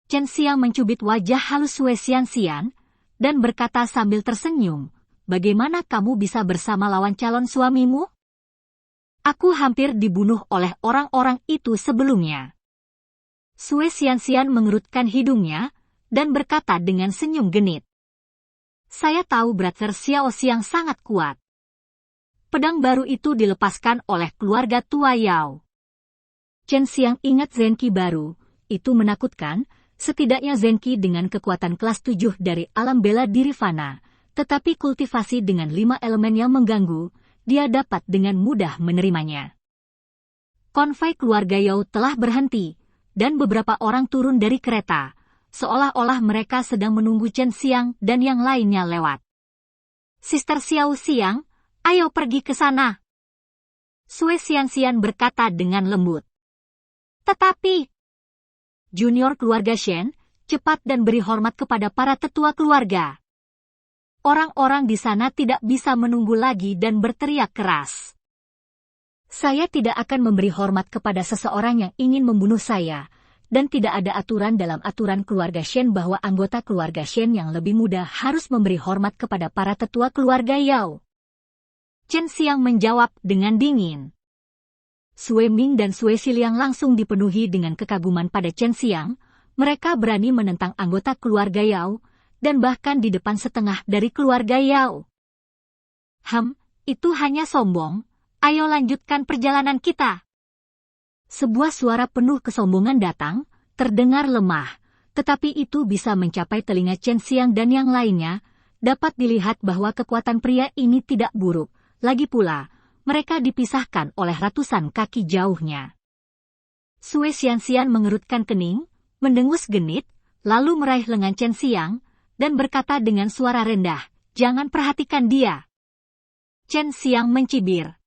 Chen Xiang mencubit wajah halus Sui Xianxian, dan berkata sambil tersenyum, "Bagaimana kamu bisa bersama lawan calon suamimu? Aku hampir dibunuh oleh orang-orang itu sebelumnya." Sui Xianxian mengerutkan hidungnya, dan berkata dengan senyum genit, "Saya tahu Brother Xiao Xiang sangat kuat." Pedang baru itu dilepaskan oleh keluarga tua Yao. Chen Xiang ingat Zenki baru, itu menakutkan, setidaknya Zenki dengan kekuatan kelas 7 dari alam bela diri fana, tetapi kultivasi dengan 5 elemen yang mengganggu, dia dapat dengan mudah menerimanya. Konvoi keluarga Yao telah berhenti, dan beberapa orang turun dari kereta, seolah-olah mereka sedang menunggu Chen Xiang dan yang lainnya lewat. "Sister Xiao Xiang, ayo pergi ke sana." Sui Xianxian berkata dengan lembut. "Tetapi, junior keluarga Shen, cepat dan beri hormat kepada para tetua keluarga. Orang-orang di sana tidak bisa menunggu lagi dan berteriak keras. Saya tidak akan memberi hormat kepada seseorang yang ingin membunuh saya, dan tidak ada aturan dalam aturan keluarga Shen bahwa anggota keluarga Shen yang lebih muda harus memberi hormat kepada para tetua keluarga Yao." Chen Xiang menjawab dengan dingin. Sue Ming dan Sue Xiliang langsung dipenuhi dengan kekaguman pada Chen Xiang. Mereka berani menentang anggota keluarga Yao, dan bahkan di depan setengah dari keluarga Yao. Itu hanya sombong. Ayo lanjutkan perjalanan kita. Sebuah suara penuh kesombongan datang, terdengar lemah, tetapi itu bisa mencapai telinga Chen Xiang dan yang lainnya. Dapat dilihat bahwa kekuatan pria ini tidak buruk. Lagi pula, mereka dipisahkan oleh ratusan kaki jauhnya. Sue Xianxian mengerutkan kening, mendengus genit, lalu meraih lengan Chen Xiang, dan berkata dengan suara rendah, "Jangan perhatikan dia." Chen Xiang mencibir.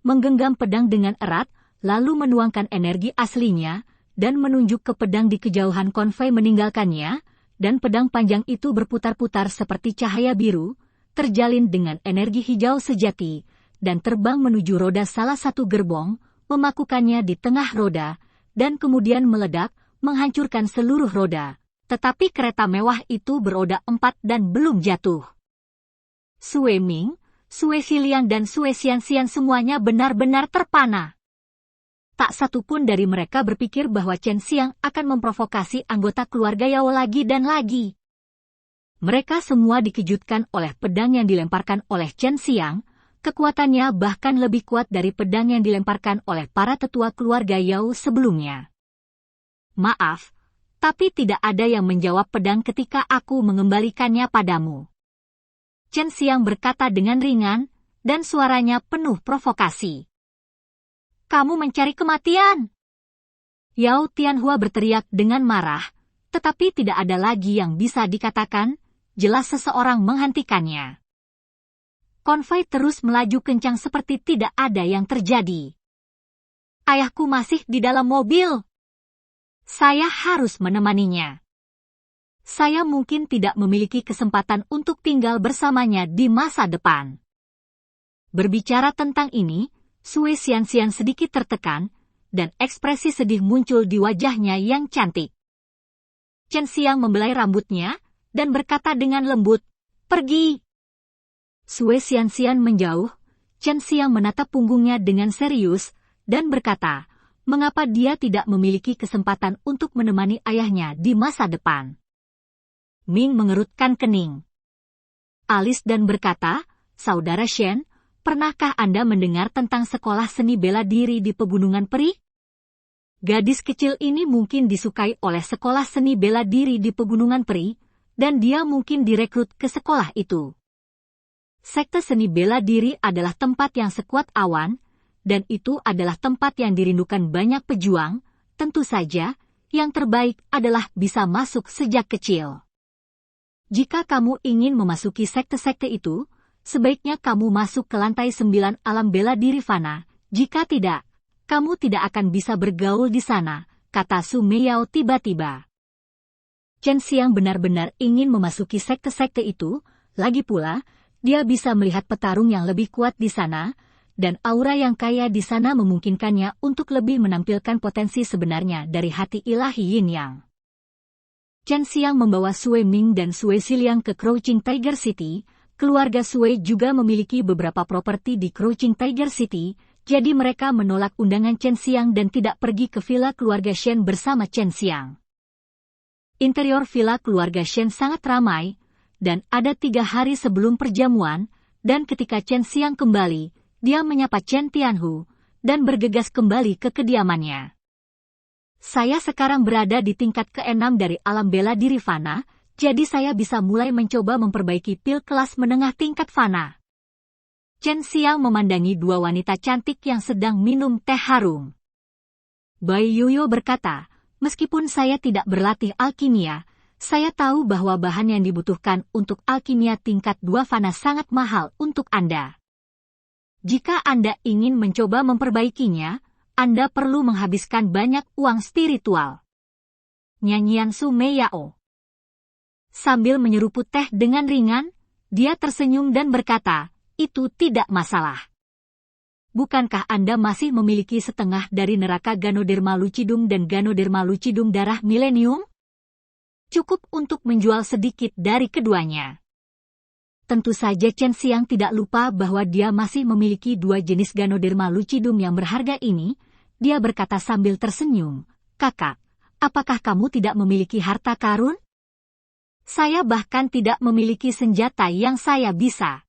Menggenggam pedang dengan erat, lalu menuangkan energi aslinya, dan menunjuk ke pedang di kejauhan konvoi meninggalkannya, dan pedang panjang itu berputar-putar seperti cahaya biru, terjalin dengan energi hijau sejati, dan terbang menuju roda salah satu gerbong, memakukannya di tengah roda, dan kemudian meledak, menghancurkan seluruh roda. Tetapi kereta mewah itu beroda 4 dan belum jatuh. Sue Ming, Sue Xiliang dan Sue Xianxian semuanya benar-benar terpana. Tak satu pun dari mereka berpikir bahwa Chen Xiang akan memprovokasi anggota keluarga Yao lagi dan lagi. Mereka semua dikejutkan oleh pedang yang dilemparkan oleh Chen Xiang, kekuatannya bahkan lebih kuat dari pedang yang dilemparkan oleh para tetua keluarga Yao sebelumnya. Maaf, tapi tidak ada yang menjawab pedang ketika aku mengembalikannya padamu. Chen Xiang berkata dengan ringan, dan suaranya penuh provokasi. Kamu mencari kematian? Yao Tianhua berteriak dengan marah, tetapi tidak ada lagi yang bisa dikatakan, jelas seseorang menghentikannya. Konvoi terus melaju kencang seperti tidak ada yang terjadi. Ayahku masih di dalam mobil. Saya harus menemaninya. Saya mungkin tidak memiliki kesempatan untuk tinggal bersamanya di masa depan. Berbicara tentang ini, Sue Xianxian sedikit tertekan, dan ekspresi sedih muncul di wajahnya yang cantik. Chen Xiang membelai rambutnya, dan berkata dengan lembut, "Pergi." Sue Xianxian menjauh, Chen Xiang menatap punggungnya dengan serius, dan berkata, mengapa dia tidak memiliki kesempatan untuk menemani ayahnya di masa depan. Ming mengerutkan kening. Alis dan berkata, "Saudara Shen, pernahkah Anda mendengar tentang sekolah seni bela diri di Pegunungan Peri?" Gadis kecil ini mungkin disukai oleh sekolah seni bela diri di Pegunungan Peri, dan dia mungkin direkrut ke sekolah itu. Sekte seni bela diri adalah tempat yang sekuat awan, dan itu adalah tempat yang dirindukan banyak pejuang. Tentu saja, yang terbaik adalah bisa masuk sejak kecil. Jika kamu ingin memasuki sekte-sekte itu, sebaiknya kamu masuk ke lantai 9 alam bela diri fana. Jika tidak, kamu tidak akan bisa bergaul di sana, kata Su Meiao tiba-tiba. Chen Xiang benar-benar ingin memasuki sekte-sekte itu, lagi pula, dia bisa melihat petarung yang lebih kuat di sana, dan aura yang kaya di sana memungkinkannya untuk lebih menampilkan potensi sebenarnya dari hati ilahi Yin Yang. Chen Xiang membawa Sue Ming dan Sue Xiliang ke Crouching Tiger City. Keluarga Sue juga memiliki beberapa properti di Crouching Tiger City, jadi mereka menolak undangan Chen Xiang dan tidak pergi ke villa keluarga Shen bersama Chen Xiang. Interior villa keluarga Shen sangat ramai, dan ada 3 hari sebelum perjamuan, dan ketika Chen Xiang kembali, dia menyapa Chen Tianhu, dan bergegas kembali ke kediamannya. Saya sekarang berada di tingkat ke-6 dari alam bela diri fana, jadi saya bisa mulai mencoba memperbaiki pil kelas menengah tingkat fana. Chen Xiang memandangi 2 wanita cantik yang sedang minum teh harum. Bai Yuyo berkata, meskipun saya tidak berlatih alkimia, saya tahu bahwa bahan yang dibutuhkan untuk alkimia tingkat 2 fana sangat mahal untuk Anda. Jika Anda ingin mencoba memperbaikinya, Anda perlu menghabiskan banyak uang spiritual. Nyanyian Su Meiao. Sambil menyeruput teh dengan ringan, dia tersenyum dan berkata, itu tidak masalah. Bukankah Anda masih memiliki setengah dari neraka Ganoderma Lucidum dan Ganoderma Lucidum darah milenium? Cukup untuk menjual sedikit dari keduanya. Tentu saja Chen Xiang tidak lupa bahwa dia masih memiliki 2 jenis Ganoderma lucidum yang berharga ini. Dia berkata sambil tersenyum, "Kakak, apakah kamu tidak memiliki harta karun? Saya bahkan tidak memiliki senjata yang saya bisa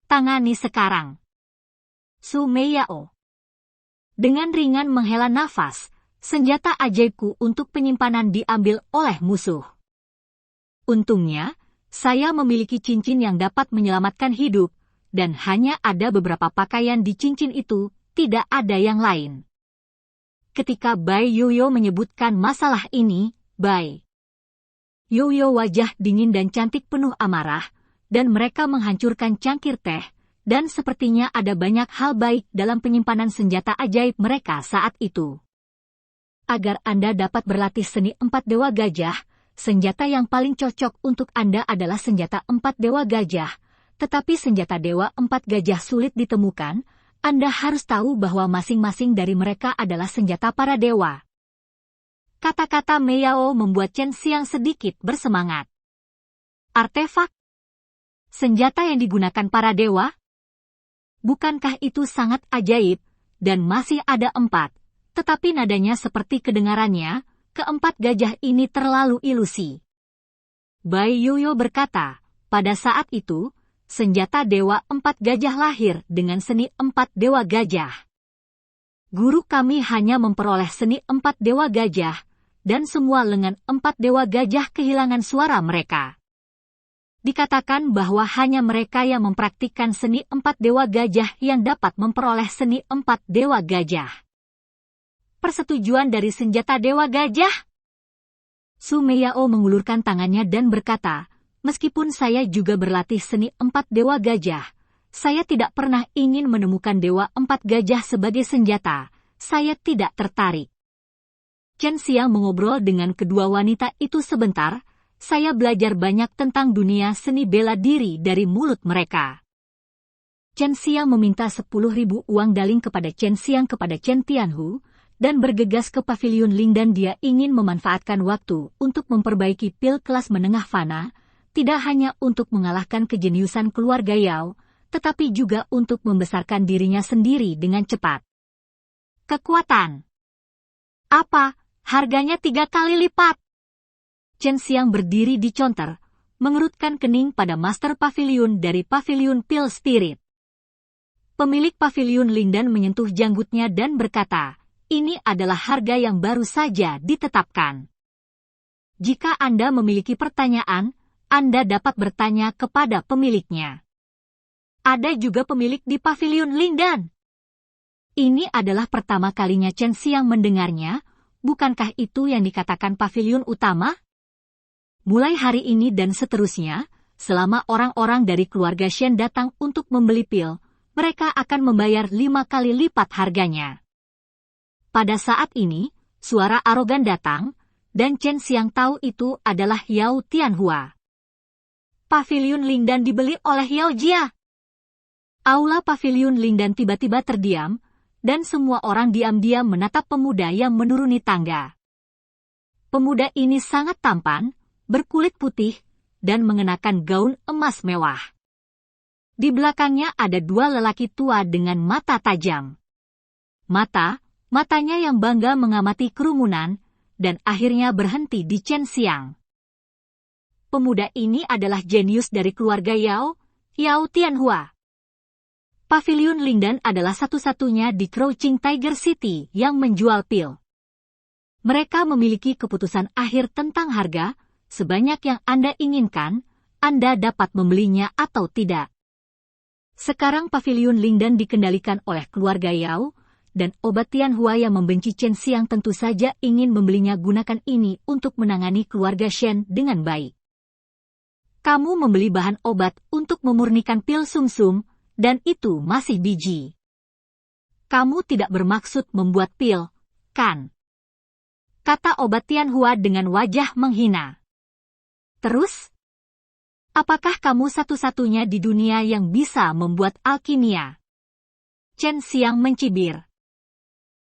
tangani sekarang." Su Meiyao dengan ringan menghela nafas. Senjata ajaibku untuk penyimpanan diambil oleh musuh. Untungnya, saya memiliki cincin yang dapat menyelamatkan hidup, dan hanya ada beberapa pakaian di cincin itu, tidak ada yang lain. Ketika Bai Yoyo menyebutkan masalah ini, Bai Yoyo wajah dingin dan cantik penuh amarah, dan mereka menghancurkan cangkir teh, dan sepertinya ada banyak hal baik dalam penyimpanan senjata ajaib mereka saat itu. Agar Anda dapat berlatih seni 4 Dewa Gajah, senjata yang paling cocok untuk Anda adalah senjata 4 Dewa Gajah, tetapi senjata Dewa 4 Gajah sulit ditemukan. Anda harus tahu bahwa masing-masing dari mereka adalah senjata para dewa. Kata-kata Meiyao membuat Chen Xiang sedikit bersemangat. Artefak? Senjata yang digunakan para dewa? Bukankah itu sangat ajaib, dan masih ada 4, tetapi nadanya seperti kedengarannya, keempat gajah ini terlalu ilusi. Bai Yoyo berkata, pada saat itu, senjata Dewa 4 Gajah lahir dengan seni 4 Dewa Gajah. Guru kami hanya memperoleh seni 4 Dewa Gajah, dan semua lengan 4 Dewa Gajah kehilangan suara mereka. Dikatakan bahwa hanya mereka yang mempraktikkan seni 4 Dewa Gajah yang dapat memperoleh seni 4 Dewa Gajah. Persetujuan dari senjata Dewa Gajah? Su Meiyao mengulurkan tangannya dan berkata, meskipun saya juga berlatih seni 4 Dewa Gajah, saya tidak pernah ingin menemukan Dewa 4 Gajah sebagai senjata. Saya tidak tertarik. Chen Xiang mengobrol dengan kedua wanita itu sebentar. Saya belajar banyak tentang dunia seni bela diri dari mulut mereka. Chen Xiang meminta 10.000 uang daling kepada Chen Xiang kepada Chen Tianhu, dan bergegas ke pavilion Ling dan dia ingin memanfaatkan waktu untuk memperbaiki pil kelas menengah fana, tidak hanya untuk mengalahkan kejeniusan keluarga Yao, tetapi juga untuk membesarkan dirinya sendiri dengan cepat. Kekuatan. Apa? Harganya 3 kali lipat. Chen Xiang berdiri di counter, mengerutkan kening pada master pavilion dari pavilion Pil Spirit. Pemilik pavilion Lingdan menyentuh janggutnya dan berkata, ini adalah harga yang baru saja ditetapkan. Jika Anda memiliki pertanyaan, Anda dapat bertanya kepada pemiliknya. Ada juga pemilik di pavilion Lingdan. Ini adalah pertama kalinya Chen Xiang mendengarnya, bukankah itu yang dikatakan pavilion utama? Mulai hari ini dan seterusnya, selama orang-orang dari keluarga Shen datang untuk membeli pil, mereka akan membayar 5 kali lipat harganya. Pada saat ini, suara arogan datang, dan Chen Xiang tahu itu adalah Yao Tianhua. Pavilion Lingdan dibeli oleh Yao Jia. Aula pavilion Lingdan tiba-tiba terdiam, dan semua orang diam-diam menatap pemuda yang menuruni tangga. Pemuda ini sangat tampan, berkulit putih, dan mengenakan gaun emas mewah. Di belakangnya ada 2 lelaki tua dengan mata tajam. Matanya yang bangga mengamati kerumunan, dan akhirnya berhenti di Chen Xiang. Pemuda ini adalah jenius dari keluarga Yao Tianhua. Pavilion Lingdan adalah satu-satunya di Crouching Tiger City yang menjual pil. Mereka memiliki keputusan akhir tentang harga. Sebanyak yang Anda inginkan, Anda dapat membelinya atau tidak. Sekarang pavilion Lingdan dikendalikan oleh keluarga Yao, dan obat Tianhua yang membenci Chen Xiang tentu saja ingin membelinya. Gunakan ini untuk menangani keluarga Shen dengan baik. Kamu membeli bahan obat untuk memurnikan pil sumsum, dan itu masih biji. Kamu tidak bermaksud membuat pil, kan? Kata obat Tianhua dengan wajah menghina. Terus? Apakah kamu satu-satunya di dunia yang bisa membuat alkimia? Chen Xiang mencibir.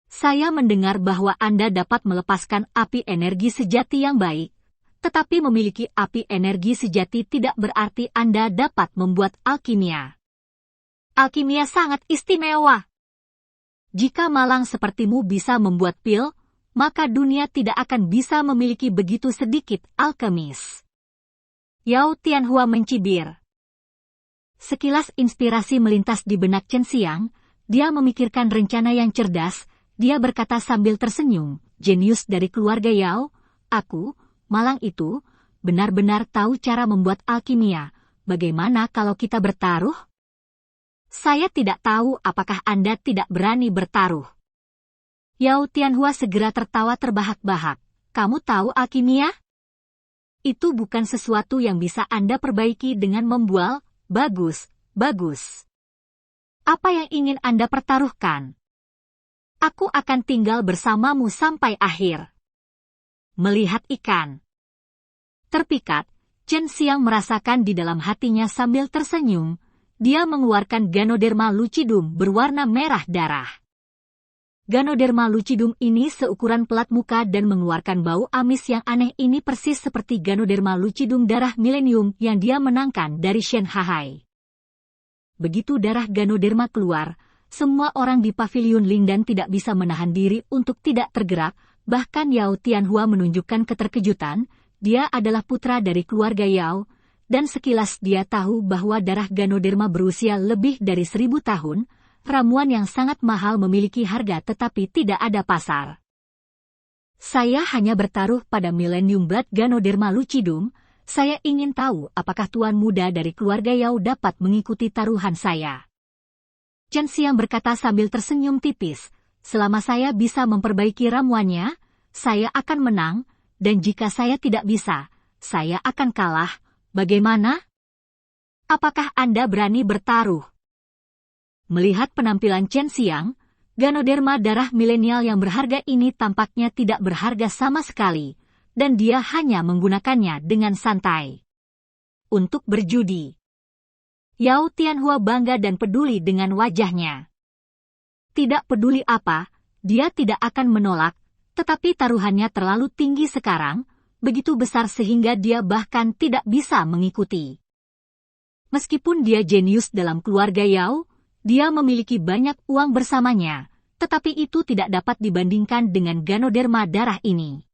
Saya mendengar bahwa Anda dapat melepaskan api energi sejati yang baik, Tetapi memiliki api energi sejati tidak berarti Anda dapat membuat alkimia. Alkimia sangat istimewa. Jika malang sepertimu bisa membuat pil, maka dunia tidak akan bisa memiliki begitu sedikit alkemis. Yao Tianhua mencibir. Sekilas inspirasi melintas di benak Chen Xiang, dia memikirkan rencana yang cerdas, dia berkata sambil tersenyum, jenius dari keluarga Yao, aku, malang itu, benar-benar tahu cara membuat alkimia. Bagaimana kalau kita bertaruh? Saya tidak tahu apakah Anda tidak berani bertaruh. Yao Tianhua segera tertawa terbahak-bahak. Kamu tahu alkimia? Itu bukan sesuatu yang bisa Anda perbaiki dengan membual. Bagus, bagus. Apa yang ingin Anda pertaruhkan? Aku akan tinggal bersamamu sampai akhir. Melihat ikan. Terpikat, Chen Xiang merasakan di dalam hatinya sambil tersenyum, dia mengeluarkan Ganoderma lucidum berwarna merah darah. Ganoderma lucidum ini seukuran pelat muka dan mengeluarkan bau amis yang aneh ini persis seperti Ganoderma lucidum darah milenium yang dia menangkan dari Shen Hahai. Begitu darah Ganoderma keluar, semua orang di paviliun Lingdan tidak bisa menahan diri untuk tidak tergerak. Bahkan Yao Tianhua menunjukkan keterkejutan, dia adalah putra dari keluarga Yao, dan sekilas dia tahu bahwa darah Ganoderma berusia lebih dari 1000 tahun, ramuan yang sangat mahal memiliki harga tetapi tidak ada pasar. Saya hanya bertaruh pada Millennium Blood Ganoderma lucidum, saya ingin tahu apakah tuan muda dari keluarga Yao dapat mengikuti taruhan saya. Chen Xiang berkata sambil tersenyum tipis. Selama saya bisa memperbaiki ramuannya, saya akan menang, dan jika saya tidak bisa, saya akan kalah. Bagaimana? Apakah Anda berani bertaruh? Melihat penampilan Chen Xiang, Ganoderma darah milenial yang berharga ini tampaknya tidak berharga sama sekali, dan dia hanya menggunakannya dengan santai. Untuk berjudi. Yao Tianhua bangga dan peduli dengan wajahnya. Tidak peduli apa, dia tidak akan menolak, tetapi taruhannya terlalu tinggi sekarang, begitu besar sehingga dia bahkan tidak bisa mengikuti. Meskipun dia jenius dalam keluarga Yao, dia memiliki banyak uang bersamanya, tetapi itu tidak dapat dibandingkan dengan Ganoderma darah ini.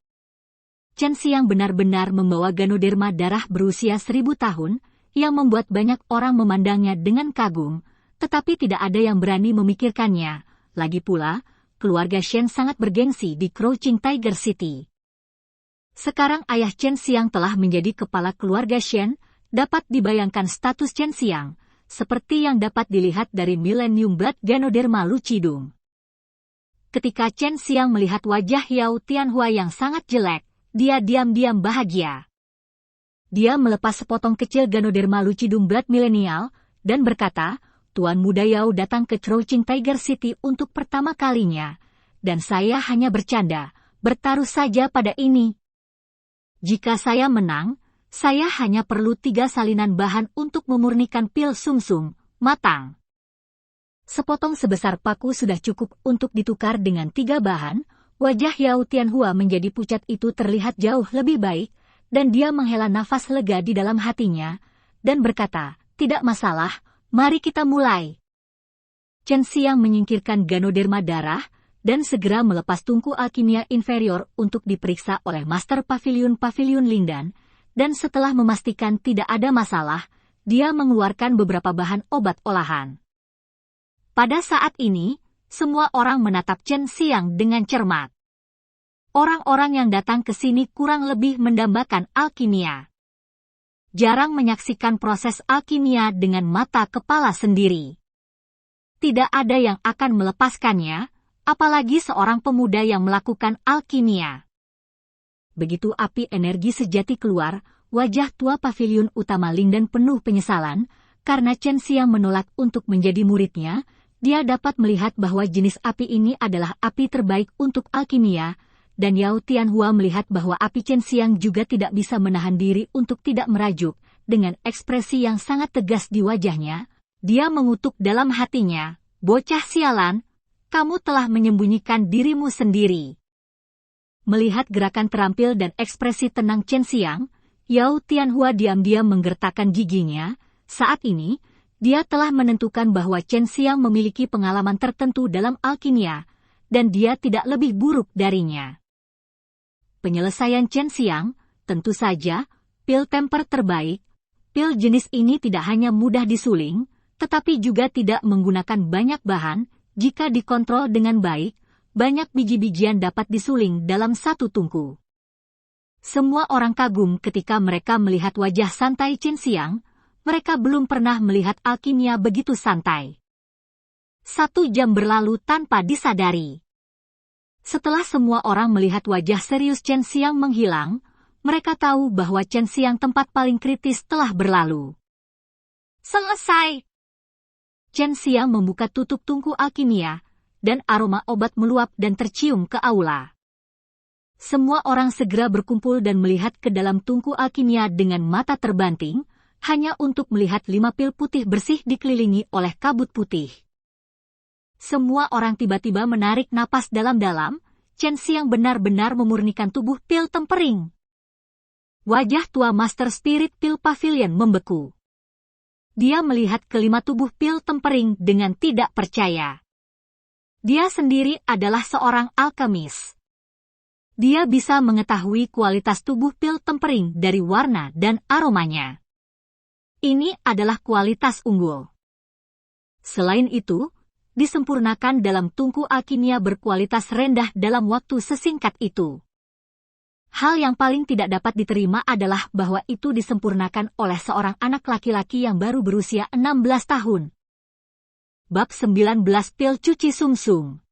Chen Xiang benar-benar membawa Ganoderma darah berusia 1000 tahun, yang membuat banyak orang memandangnya dengan kagum, tetapi tidak ada yang berani memikirkannya. Lagi pula, keluarga Shen sangat bergengsi di Crouching Tiger City. Sekarang ayah Chen Xiang telah menjadi kepala keluarga Shen, dapat dibayangkan status Chen Xiang, seperti yang dapat dilihat dari Millennium Blood Ganoderma lucidum. Ketika Chen Xiang melihat wajah Yao Tianhua yang sangat jelek, dia diam-diam bahagia. Dia melepas sepotong kecil Ganoderma lucidum Blood milenial, dan berkata, Tuan Muda Yao datang ke Crouching Tiger City untuk pertama kalinya, dan saya hanya bercanda, bertaruh saja pada ini. Jika saya menang, saya hanya perlu 3 salinan bahan untuk memurnikan pil sumsum, matang. Sepotong sebesar paku sudah cukup untuk ditukar dengan 3 bahan, wajah Yao Tianhua menjadi pucat itu terlihat jauh lebih baik, dan dia menghela nafas lega di dalam hatinya, dan berkata, tidak masalah, mari kita mulai. Chen Xiang menyingkirkan Ganoderma darah, dan segera melepas tungku alkimia inferior untuk diperiksa oleh Master Pavilion Lingdan, dan setelah memastikan tidak ada masalah, dia mengeluarkan beberapa bahan obat olahan. Pada saat ini, semua orang menatap Chen Xiang dengan cermat. Orang-orang yang datang ke sini kurang lebih mendambakan alkimia. Jarang menyaksikan proses alkimia dengan mata kepala sendiri. Tidak ada yang akan melepaskannya, apalagi seorang pemuda yang melakukan alkimia. Begitu api energi sejati keluar, wajah tua pavilion utama Lingdan penuh penyesalan, karena Chen Xiang menolak untuk menjadi muridnya, dia dapat melihat bahwa jenis api ini adalah api terbaik untuk alkimia, dan Yao Tianhua melihat bahwa api Chen Xiang juga tidak bisa menahan diri untuk tidak merajuk. Dengan ekspresi yang sangat tegas di wajahnya, dia mengutuk dalam hatinya, bocah sialan, kamu telah menyembunyikan dirimu sendiri. Melihat gerakan terampil dan ekspresi tenang Chen Xiang, Yao Tianhua diam-diam menggertakkan giginya. Saat ini, dia telah menentukan bahwa Chen Xiang memiliki pengalaman tertentu dalam alkimia, dan dia tidak lebih buruk darinya. Penyelesaian Chen Xiang, tentu saja, pil temper terbaik. Pil jenis ini tidak hanya mudah disuling, tetapi juga tidak menggunakan banyak bahan. Jika dikontrol dengan baik, banyak biji-bijian dapat disuling dalam satu tungku. Semua orang kagum ketika mereka melihat wajah santai Chen Xiang. Mereka belum pernah melihat alkimia begitu santai. 1 jam berlalu tanpa disadari. Setelah semua orang melihat wajah serius Chen Xiang menghilang, mereka tahu bahwa Chen Xiang tempat paling kritis telah berlalu. Selesai! Chen Xiang membuka tutup tungku alkimia, dan aroma obat meluap dan tercium ke aula. Semua orang segera berkumpul dan melihat ke dalam tungku alkimia dengan mata terbanting, hanya untuk melihat 5 pil putih bersih dikelilingi oleh kabut putih. Semua orang tiba-tiba menarik napas dalam-dalam. Chen Xiang benar-benar memurnikan tubuh pil tempering. Wajah tua Master Spirit Pil Pavilion membeku. Dia melihat kelima tubuh pil tempering dengan tidak percaya. Dia sendiri adalah seorang alkemis. Dia bisa mengetahui kualitas tubuh pil tempering dari warna dan aromanya. Ini adalah kualitas unggul. Selain itu, disempurnakan dalam tungku alkimia berkualitas rendah dalam waktu sesingkat itu. Hal yang paling tidak dapat diterima adalah bahwa itu disempurnakan oleh seorang anak laki-laki yang baru berusia 16 tahun. Bab 19 Pil Cuci Sumsum.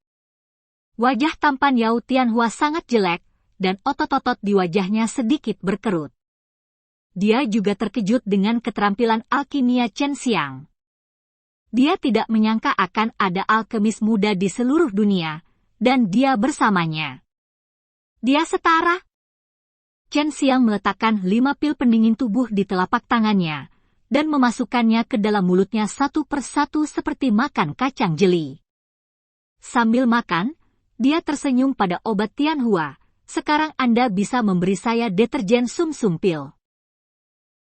Wajah tampan Yao Tianhua sangat jelek, dan otot-otot di wajahnya sedikit berkerut. Dia juga terkejut dengan keterampilan alkimia Chen Xiang. Dia tidak menyangka akan ada alkemis muda di seluruh dunia, dan dia bersamanya. Dia setara. Chen Xiang meletakkan 5 pil pendingin tubuh di telapak tangannya, dan memasukkannya ke dalam mulutnya satu persatu seperti makan kacang jeli. Sambil makan, dia tersenyum pada obat Tianhua. Sekarang Anda bisa memberi saya deterjen sumsum pil.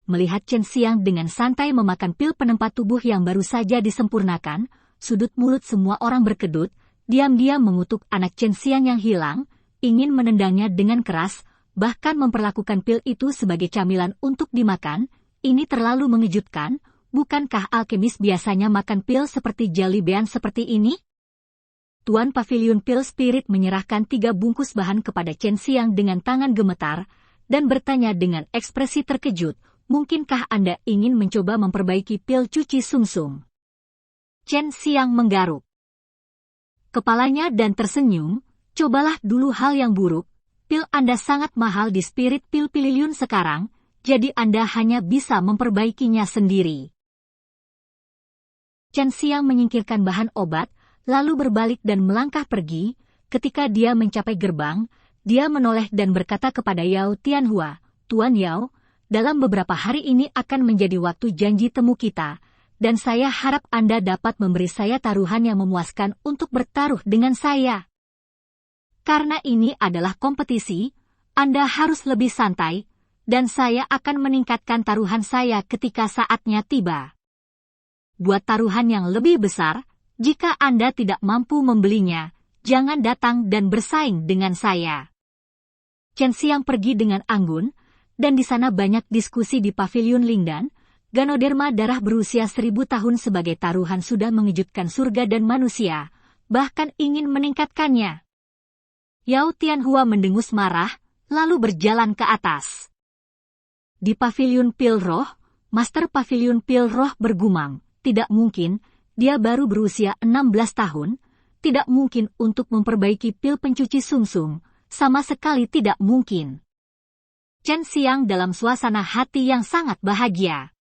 Melihat Chen Xiang dengan santai memakan pil penempat tubuh yang baru saja disempurnakan, sudut mulut semua orang berkedut, diam-diam mengutuk anak Chen Xiang yang hilang, ingin menendangnya dengan keras, bahkan memperlakukan pil itu sebagai camilan untuk dimakan. Ini terlalu mengejutkan, bukankah alkemis biasanya makan pil seperti jalibean seperti ini? Tuan Pavilion Pil Spirit menyerahkan 3 bungkus bahan kepada Chen Xiang dengan tangan gemetar, dan bertanya dengan ekspresi terkejut, mungkinkah Anda ingin mencoba memperbaiki pil cuci sumsum? Chen Xiang menggaruk kepalanya dan tersenyum, cobalah dulu hal yang buruk. Pil Anda sangat mahal di Spirit Pil Pavilion sekarang, jadi Anda hanya bisa memperbaikinya sendiri. Chen Xiang menyingkirkan bahan obat, lalu berbalik dan melangkah pergi. Ketika dia mencapai gerbang, dia menoleh dan berkata kepada Yao Tianhua, Tuan Yao, dalam beberapa hari ini akan menjadi waktu janji temu kita, dan saya harap Anda dapat memberi saya taruhan yang memuaskan untuk bertaruh dengan saya. Karena ini adalah kompetisi, Anda harus lebih santai, dan saya akan meningkatkan taruhan saya ketika saatnya tiba. Buat taruhan yang lebih besar, jika Anda tidak mampu membelinya, jangan datang dan bersaing dengan saya. Chen Xiang pergi dengan anggun, dan di sana banyak diskusi di Pavilion Lingdan. Ganoderma darah berusia 1000 tahun sebagai taruhan sudah mengejutkan surga dan manusia, bahkan ingin meningkatkannya. Yao Tianhua mendengus marah, lalu berjalan ke atas. Di Pavilion Pil Roh, Master Pavilion Pil Roh bergumam, tidak mungkin, dia baru berusia 16 tahun, tidak mungkin untuk memperbaiki pil pencuci sumsum, sama sekali tidak mungkin. Chen Xiang dalam suasana hati yang sangat bahagia.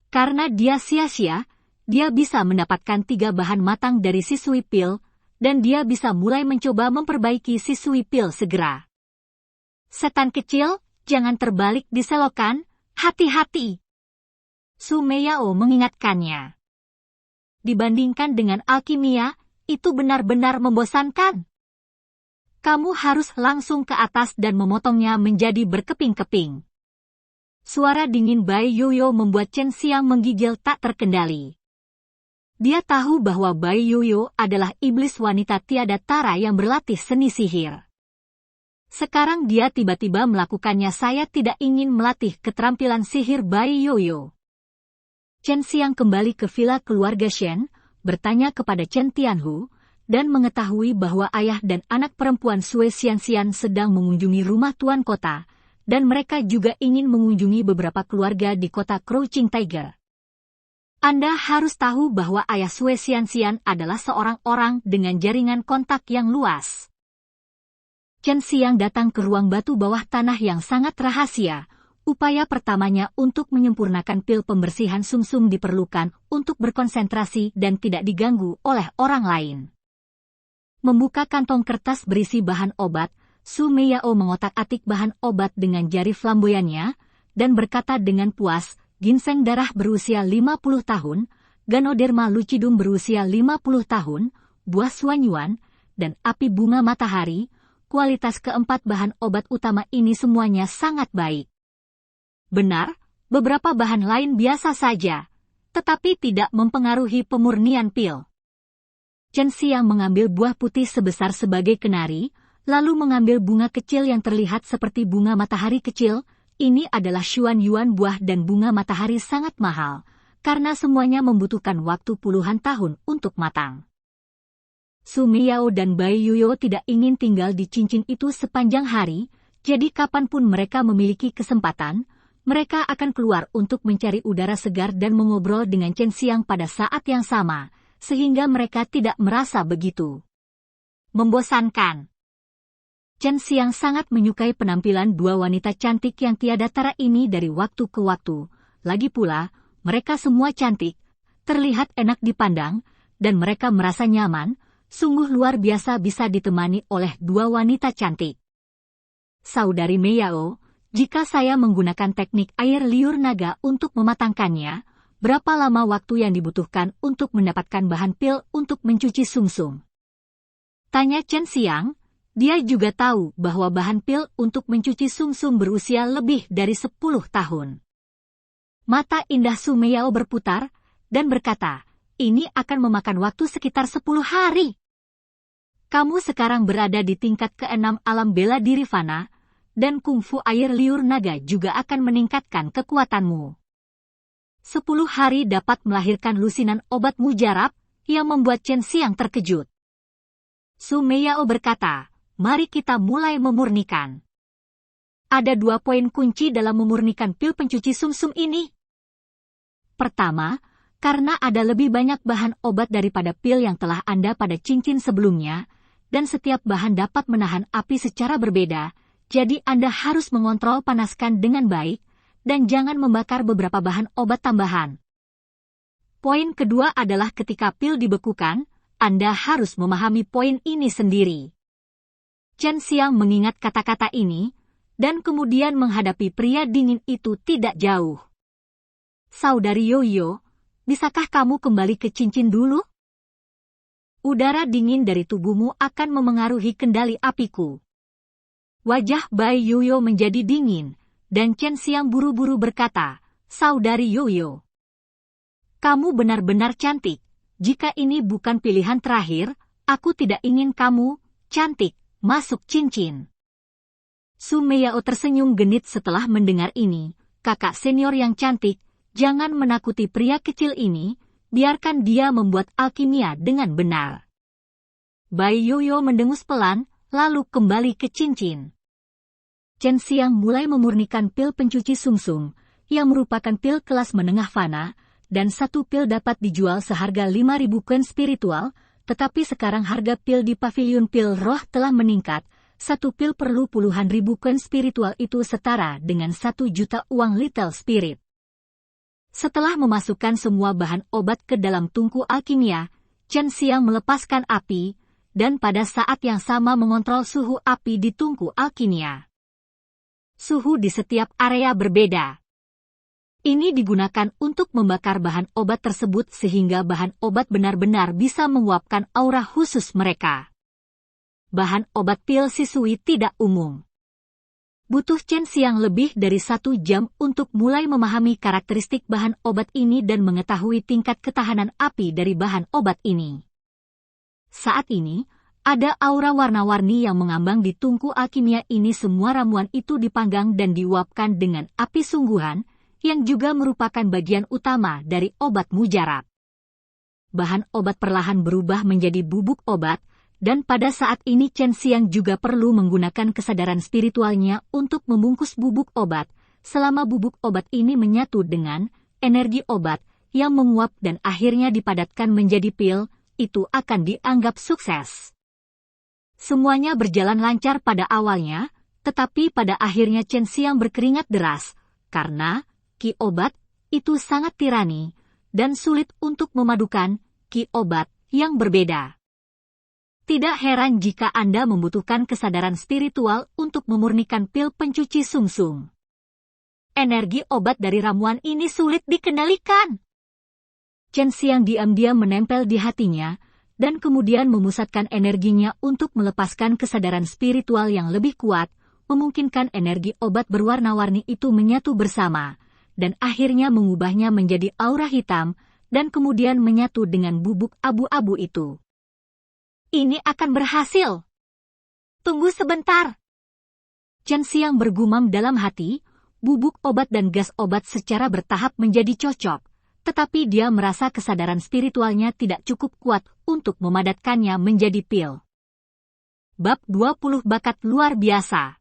Karena dia sia-sia, dia bisa mendapatkan 3 bahan matang dari siswi pil, dan dia bisa mulai mencoba memperbaiki siswi pil segera. Setan kecil, jangan terbalik di selokan, hati-hati. Su Meiyao mengingatkannya. Dibandingkan dengan alkimia, itu benar-benar membosankan. Kamu harus langsung ke atas dan memotongnya menjadi berkeping-keping. Suara dingin Bai Yoyo membuat Chen Xiang menggigil tak terkendali. Dia tahu bahwa Bai Yoyo adalah iblis wanita tiada tara yang berlatih seni sihir. Sekarang dia tiba-tiba melakukannya. Saya tidak ingin melatih keterampilan sihir Bai Yoyo. Chen Xiang kembali ke villa keluarga Shen, bertanya kepada Chen Tianhu, dan mengetahui bahwa ayah dan anak perempuan Sui Xianxian sedang mengunjungi rumah tuan kota, dan mereka juga ingin mengunjungi beberapa keluarga di kota Crouching Tiger. Anda harus tahu bahwa ayah Sui Xianxian adalah seorang orang dengan jaringan kontak yang luas. Chen Xiang datang ke ruang batu bawah tanah yang sangat rahasia. Upaya pertamanya untuk menyempurnakan pil pembersihan sumsum diperlukan untuk berkonsentrasi dan tidak diganggu oleh orang lain. Membuka kantong kertas berisi bahan obat, Su Meiyao mengotak-atik bahan obat dengan jari flamboyannya, dan berkata dengan puas, ginseng darah berusia 50 tahun, Ganoderma lucidum berusia 50 tahun, buah suanyuan, dan api bunga matahari, kualitas keempat bahan obat utama ini semuanya sangat baik. Benar, beberapa bahan lain biasa saja, tetapi tidak mempengaruhi pemurnian pil. Chen Xiang mengambil buah putih sebesar sebagai kenari, lalu mengambil bunga kecil yang terlihat seperti bunga matahari kecil. Ini adalah Xuan Yuan buah dan bunga matahari sangat mahal, karena semuanya membutuhkan waktu puluhan tahun untuk matang. Su Meiyao dan Bai Yoyo tidak ingin tinggal di cincin itu sepanjang hari, jadi kapanpun mereka memiliki kesempatan, mereka akan keluar untuk mencari udara segar dan mengobrol dengan Chen Xiang pada saat yang sama, sehingga mereka tidak merasa begitu membosankan. Chen Xiang sangat menyukai penampilan dua wanita cantik yang tiada tara ini dari waktu ke waktu. Lagi pula, mereka semua cantik, terlihat enak dipandang, dan mereka merasa nyaman, sungguh luar biasa bisa ditemani oleh dua wanita cantik. Saudari Meiyao, jika saya menggunakan teknik air liur naga untuk mematangkannya, berapa lama waktu yang dibutuhkan untuk mendapatkan bahan pil untuk mencuci sumsum? Tanya Chen Xiang. Dia juga tahu bahwa bahan pil untuk mencuci sumsum berusia lebih dari 10 tahun. Mata indah Su Meiyao berputar, dan berkata, ini akan memakan waktu sekitar 10 hari. Kamu sekarang berada di tingkat ke-6 alam bela diri fana, dan kungfu air liur naga juga akan meningkatkan kekuatanmu. 10 hari dapat melahirkan lusinan obat mujarab, yang membuat Chen Xiang terkejut. Su Meiyao berkata, mari kita mulai memurnikan. Ada 2 poin kunci dalam memurnikan pil pencuci sumsum ini. Pertama, karena ada lebih banyak bahan obat daripada pil yang telah Anda pada cincin sebelumnya, dan setiap bahan dapat menahan api secara berbeda, jadi Anda harus mengontrol panaskan dengan baik, dan jangan membakar beberapa bahan obat tambahan. Poin kedua adalah ketika pil dibekukan, Anda harus memahami poin ini sendiri. Chen Xiang mengingat kata-kata ini, dan kemudian menghadapi pria dingin itu tidak jauh. Saudari Yoyo, bisakah kamu kembali ke cincin dulu? Udara dingin dari tubuhmu akan memengaruhi kendali apiku. Wajah Bai Yoyo menjadi dingin, dan Chen Xiang buru-buru berkata, Saudari Yoyo, kamu benar-benar cantik. Jika ini bukan pilihan terakhir, aku tidak ingin kamu, cantik, masuk cincin. Su Meiyao tersenyum genit setelah mendengar ini. Kakak senior yang cantik, jangan menakuti pria kecil ini, biarkan dia membuat alkimia dengan benar. Bai Yoyo mendengus pelan, lalu kembali ke cincin. Chen Xiang mulai memurnikan pil pencuci sumsum, yang merupakan pil kelas menengah fana, dan satu pil dapat dijual seharga 5.000 koin spiritual, tetapi sekarang harga pil di pavilion pil roh telah meningkat, satu pil perlu puluhan ribu koin spiritual itu setara dengan 1 juta uang little spirit. Setelah memasukkan semua bahan obat ke dalam tungku alkimia, Chen Xiang melepaskan api, dan pada saat yang sama mengontrol suhu api di tungku alkimia. Suhu di setiap area berbeda. Ini digunakan untuk membakar bahan obat tersebut sehingga bahan obat benar-benar bisa menguapkan aura khusus mereka. bahan obat pil Shisui tidak umum. Butuh Chen Xiang lebih dari 1 jam untuk mulai memahami karakteristik bahan obat ini dan mengetahui tingkat ketahanan api dari bahan obat ini. Saat ini, ada aura warna-warni yang mengambang di tungku alkimia ini. Semua ramuan itu dipanggang dan diuapkan dengan api sungguhan, yang juga merupakan bagian utama dari obat mujarab. Bahan obat perlahan berubah menjadi bubuk obat, dan pada saat ini Chen Xiang juga perlu menggunakan kesadaran spiritualnya untuk membungkus bubuk obat, selama bubuk obat ini menyatu dengan energi obat yang menguap dan akhirnya dipadatkan menjadi pil, itu akan dianggap sukses. Semuanya berjalan lancar pada awalnya, tetapi pada akhirnya Chen Xiang berkeringat deras, karena ki obat itu sangat tirani, dan sulit untuk memadukan ki obat yang berbeda. Tidak heran jika Anda membutuhkan kesadaran spiritual untuk memurnikan pil pencuci sungsung. Energi obat dari ramuan ini sulit dikendalikan. Chen Xiang diam-diam menempel di hatinya, dan kemudian memusatkan energinya untuk melepaskan kesadaran spiritual yang lebih kuat, memungkinkan energi obat berwarna-warni itu menyatu bersama, dan akhirnya mengubahnya menjadi aura hitam, dan kemudian menyatu dengan bubuk abu-abu itu. Ini akan berhasil. Tunggu sebentar. Chen Xiang bergumam dalam hati, bubuk obat dan gas obat secara bertahap menjadi cocok, tetapi dia merasa kesadaran spiritualnya tidak cukup kuat untuk memadatkannya menjadi pil. Bab 20 Bakat Luar Biasa.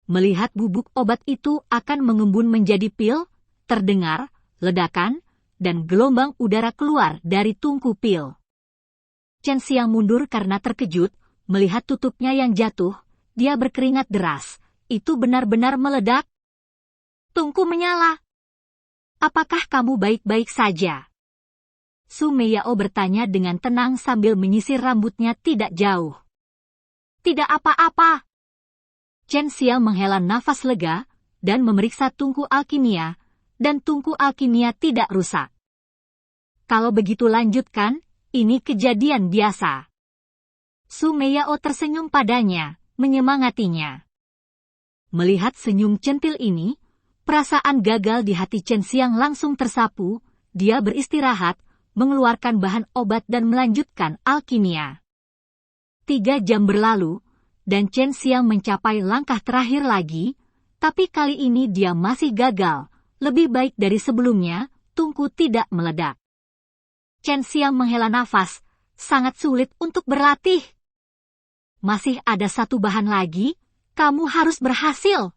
Melihat bubuk obat itu akan mengembun menjadi pil, terdengar ledakan, dan gelombang udara keluar dari tungku pil. Chen Xiang mundur karena terkejut, melihat tutupnya yang jatuh, dia berkeringat deras. Itu benar-benar meledak. Tungku menyala. Apakah kamu baik-baik saja? Su Meiyao bertanya dengan tenang sambil menyisir rambutnya tidak jauh. Tidak apa-apa. Chen Xiang menghela nafas lega, dan memeriksa tungku alkimia, dan tungku alkimia tidak rusak. Kalau begitu lanjutkan. Ini kejadian biasa. Su Meiyao tersenyum padanya, menyemangatinya. Melihat senyum centil ini, perasaan gagal di hati Chen Xiang langsung tersapu, dia beristirahat, mengeluarkan bahan obat dan melanjutkan alkimia. 3 jam berlalu, dan Chen Xiang mencapai langkah terakhir lagi, tapi kali ini dia masih gagal, lebih baik dari sebelumnya, tungku tidak meledak. Chen Xiang menghela nafas, sangat sulit untuk berlatih. Masih ada 1 bahan lagi, kamu harus berhasil.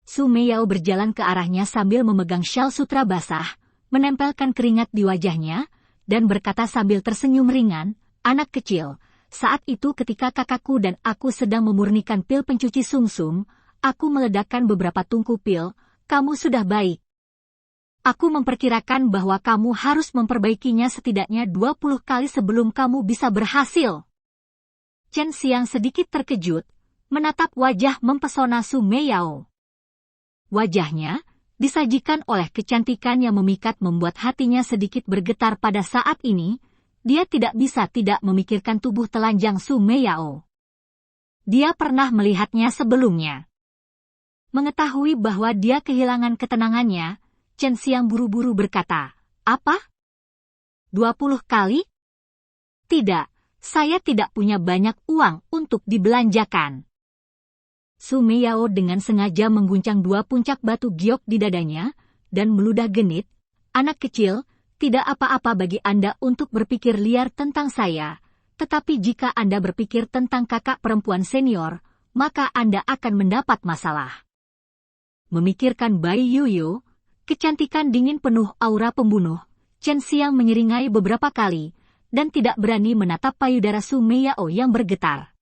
Su Meiyao berjalan ke arahnya sambil memegang syal sutra basah, menempelkan keringat di wajahnya, dan berkata sambil tersenyum ringan, anak kecil, saat itu ketika kakakku dan aku sedang memurnikan pil pencuci sungsung, aku meledakkan beberapa tungku pil, kamu sudah baik. Aku memperkirakan bahwa kamu harus memperbaikinya setidaknya 20 kali sebelum kamu bisa berhasil. Chen Xiang sedikit terkejut, menatap wajah mempesona Su Meiyao. Wajahnya disajikan oleh kecantikan yang memikat membuat hatinya sedikit bergetar pada saat ini, dia tidak bisa tidak memikirkan tubuh telanjang Su Meiyao. Dia pernah melihatnya sebelumnya. Mengetahui bahwa dia kehilangan ketenangannya, Chen Xiang buru-buru berkata, apa? 20 kali? Tidak, saya tidak punya banyak uang untuk dibelanjakan. Su Meiyao dengan sengaja mengguncang 2 puncak batu giok di dadanya, dan meludah genit, anak kecil, tidak apa-apa bagi Anda untuk berpikir liar tentang saya, tetapi jika Anda berpikir tentang kakak perempuan senior, maka Anda akan mendapat masalah. Memikirkan Bai Yuyu, kecantikan dingin penuh aura pembunuh, Chen Xiang menyeringai beberapa kali, dan tidak berani menatap payudara Su Meiyao yang bergetar.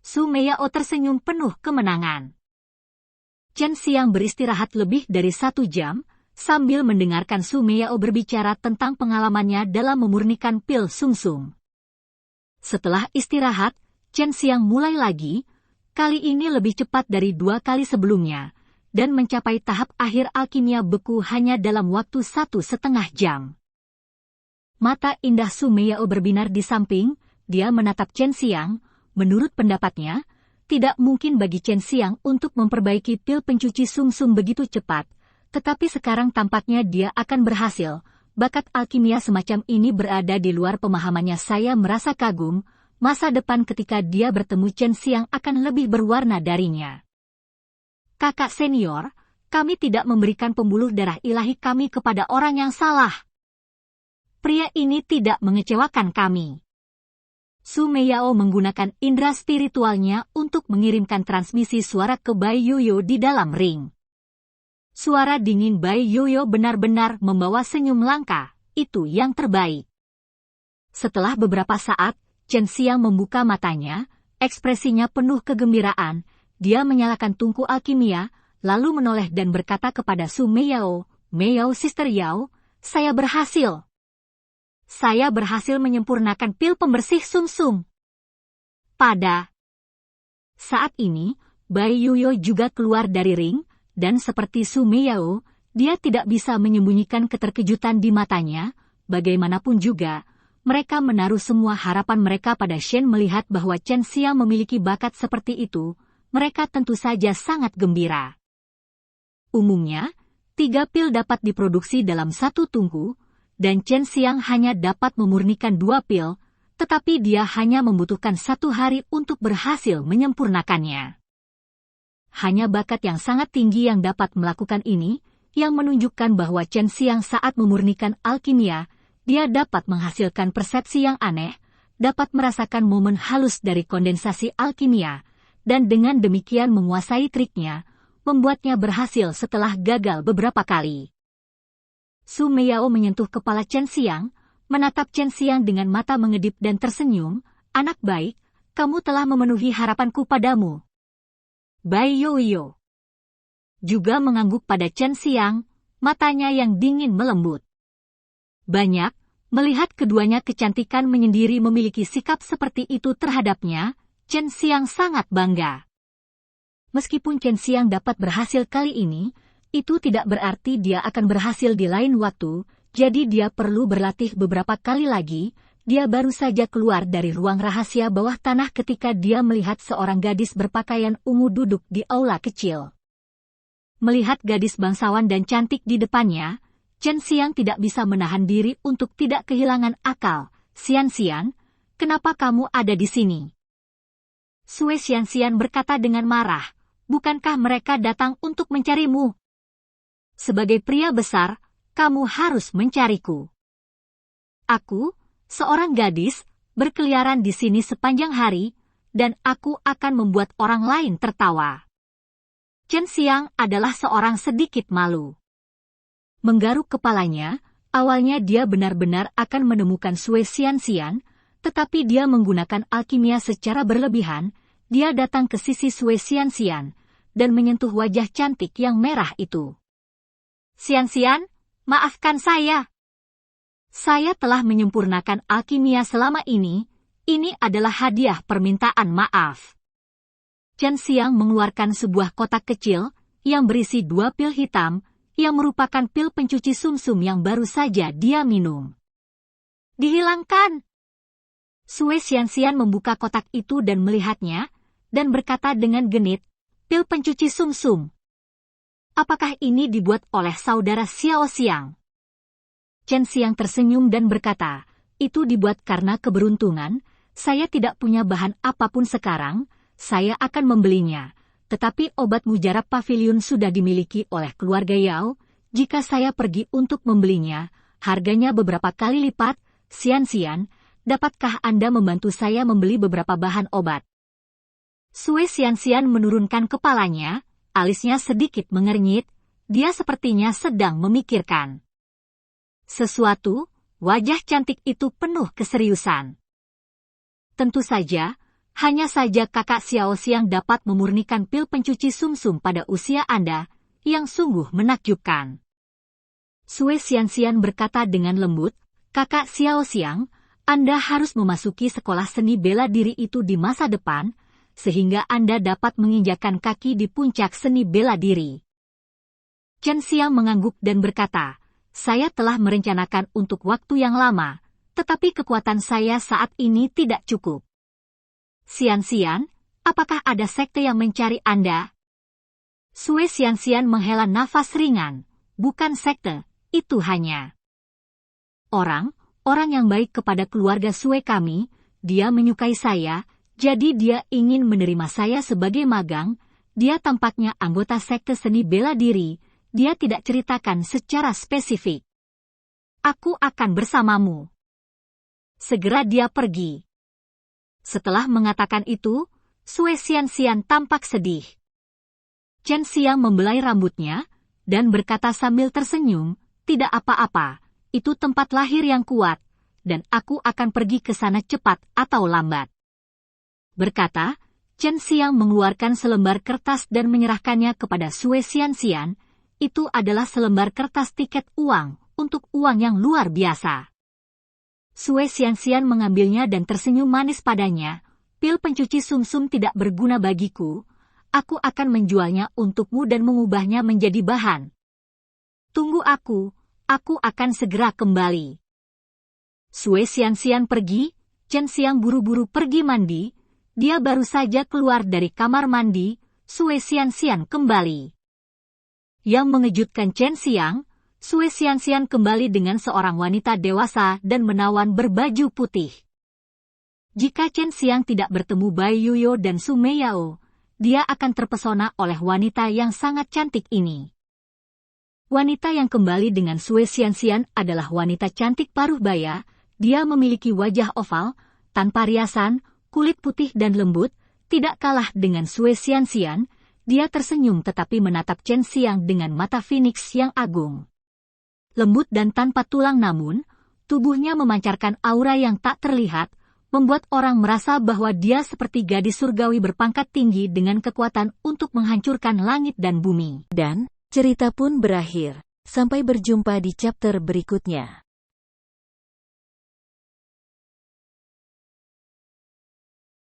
Su Meiyao tersenyum penuh kemenangan. Chen Xiang beristirahat lebih dari 1 jam, sambil mendengarkan Su Meiyao berbicara tentang pengalamannya dalam memurnikan pil sungsung. Setelah istirahat, Chen Xiang mulai lagi, kali ini lebih cepat dari 2 kali sebelumnya, dan mencapai tahap akhir alkimia beku hanya dalam waktu 1,5 jam. Mata indah Su Meiyao berbinar di samping, dia menatap Chen Xiang. Menurut pendapatnya, tidak mungkin bagi Chen Xiang untuk memperbaiki pil pencuci sumsum begitu cepat, tetapi sekarang tampaknya dia akan berhasil. Bakat alkimia semacam ini berada di luar pemahamannya. Saya merasa kagum, masa depan ketika dia bertemu Chen Xiang akan lebih berwarna darinya. Kakak senior, kami tidak memberikan pembuluh darah ilahi kami kepada orang yang salah. Pria ini tidak mengecewakan kami. Su Meiyao menggunakan indera spiritualnya untuk mengirimkan transmisi suara ke Bai Yoyo di dalam ring. Suara dingin Bai Yoyo benar-benar membawa senyum langka, itu yang terbaik. Setelah beberapa saat, Chen Xiang membuka matanya, ekspresinya penuh kegembiraan, dia menyalakan tungku alkimia, lalu menoleh dan berkata kepada Su Meiyao, "Meiyao Sister Yao, saya berhasil. Saya berhasil menyempurnakan pil pembersih sumsum." Pada saat ini, Bai Yoyo juga keluar dari ring, dan seperti Su Meiyao, dia tidak bisa menyembunyikan keterkejutan di matanya. Bagaimanapun juga, mereka menaruh semua harapan mereka pada Shen. Melihat bahwa Chen Xiang memiliki bakat seperti itu, mereka tentu saja sangat gembira. Umumnya, 3 pil dapat diproduksi dalam satu tungku, dan Chen Xiang hanya dapat memurnikan 2 pil, tetapi dia hanya membutuhkan 1 hari untuk berhasil menyempurnakannya. Hanya bakat yang sangat tinggi yang dapat melakukan ini, yang menunjukkan bahwa Chen Xiang saat memurnikan alkimia, dia dapat menghasilkan persepsi yang aneh, dapat merasakan momen halus dari kondensasi alkimia, dan dengan demikian menguasai triknya, membuatnya berhasil setelah gagal beberapa kali. Su Meiyao menyentuh kepala Chen Xiang, menatap Chen Xiang dengan mata mengedip dan tersenyum, "Anak baik, kamu telah memenuhi harapanku padamu." Bai Yoyo juga mengangguk pada Chen Xiang, matanya yang dingin melembut. Banyak, melihat keduanya kecantikan menyendiri memiliki sikap seperti itu terhadapnya, Chen Xiang sangat bangga. Meskipun Chen Xiang dapat berhasil kali ini, itu tidak berarti dia akan berhasil di lain waktu, jadi dia perlu berlatih beberapa kali lagi. Dia baru saja keluar dari ruang rahasia bawah tanah ketika dia melihat seorang gadis berpakaian ungu duduk di aula kecil. Melihat gadis bangsawan dan cantik di depannya, Chen Xiang tidak bisa menahan diri untuk tidak kehilangan akal. "Xian, kenapa kamu ada di sini?" Sue Xian berkata dengan marah, "Bukankah mereka datang untuk mencarimu? Sebagai pria besar, kamu harus mencariku. Aku, seorang gadis, berkeliaran di sini sepanjang hari, dan aku akan membuat orang lain tertawa." Chen Xiang adalah seorang sedikit malu. Menggaruk kepalanya, awalnya dia benar-benar akan menemukan Sue Xian, tetapi dia menggunakan alkimia secara berlebihan. Dia datang ke sisi Sue Xian, dan menyentuh wajah cantik yang merah itu. "Xian, maafkan saya. Saya telah menyempurnakan alkimia selama ini adalah hadiah permintaan maaf." Chen Xiang mengeluarkan sebuah kotak kecil, yang berisi 2 pil hitam, yang merupakan pil pencuci sumsum yang baru saja dia minum. "Dihilangkan." Sue Xian membuka kotak itu dan melihatnya, dan berkata dengan genit, "Pil pencuci sumsum. Apakah ini dibuat oleh saudara Xiao Xiang?" Chen Xiang tersenyum dan berkata, "Itu dibuat karena keberuntungan, saya tidak punya bahan apapun sekarang, saya akan membelinya, tetapi obat mujarab pavilion sudah dimiliki oleh keluarga Yao, jika saya pergi untuk membelinya, harganya beberapa kali lipat. Xian, dapatkah Anda membantu saya membeli beberapa bahan obat?" Sue Xian menurunkan kepalanya, alisnya sedikit mengernyit, dia sepertinya sedang memikirkan sesuatu. Wajah cantik itu penuh keseriusan. "Tentu saja, hanya saja kakak Xiao Xiang dapat memurnikan pil pencuci sumsum pada usia Anda, yang sungguh menakjubkan." Sue Xian berkata dengan lembut, "Kakak Xiao Xiang, Anda harus memasuki sekolah seni bela diri itu di masa depan, sehingga Anda dapat menginjakkan kaki di puncak seni bela diri." Chen Xiang mengangguk dan berkata, "Saya telah merencanakan untuk waktu yang lama, tetapi kekuatan saya saat ini tidak cukup. Xian-Xian, apakah ada sekte yang mencari Anda? Sue Xian-Xian menghela nafas ringan. Bukan sekte, itu hanya orang yang baik kepada keluarga Sue kami. Dia menyukai saya, jadi dia ingin menerima saya sebagai magang. Dia tampaknya anggota sekte seni bela diri. Dia tidak ceritakan secara spesifik. Aku akan bersamamu. Segera dia pergi. Setelah mengatakan itu, Sue Xian-Xian tampak sedih. Chen Xiang membelai rambutnya, dan berkata sambil tersenyum, tidak apa-apa, itu tempat lahir yang kuat, dan aku akan pergi ke sana cepat atau lambat. Berkata, Chen Xiang mengeluarkan selembar kertas dan menyerahkannya kepada Sue Xian-Xian. Itu adalah selembar kertas tiket uang, untuk uang yang luar biasa. Sue Xian-Xian mengambilnya dan tersenyum manis padanya. Pil pencuci sumsum tidak berguna bagiku. Aku akan menjualnya untukmu dan mengubahnya menjadi bahan. Tunggu aku akan segera kembali. Sue Xian-Xian pergi, Chen Xiang buru-buru pergi mandi. Dia baru saja keluar dari kamar mandi, Sue Xian-Xian kembali. Yang mengejutkan Chen Xiang, Sue Xian-Xian kembali dengan seorang wanita dewasa dan menawan berbaju putih. Jika Chen Xiang tidak bertemu Bai Yuyo dan Su Meiyao, dia akan terpesona oleh wanita yang sangat cantik ini. Wanita yang kembali dengan Sue Xian-Xian adalah wanita cantik paruh baya. Dia memiliki wajah oval, tanpa riasan, kulit putih dan lembut, tidak kalah dengan Sue Xian-Xian. Dia tersenyum tetapi menatap Chen Xiang dengan mata Phoenix yang agung. Lembut dan tanpa tulang namun, tubuhnya memancarkan aura yang tak terlihat, membuat orang merasa bahwa dia seperti gadis surgawi berpangkat tinggi dengan kekuatan untuk menghancurkan langit dan bumi. Dan, cerita pun berakhir. Sampai berjumpa di chapter berikutnya.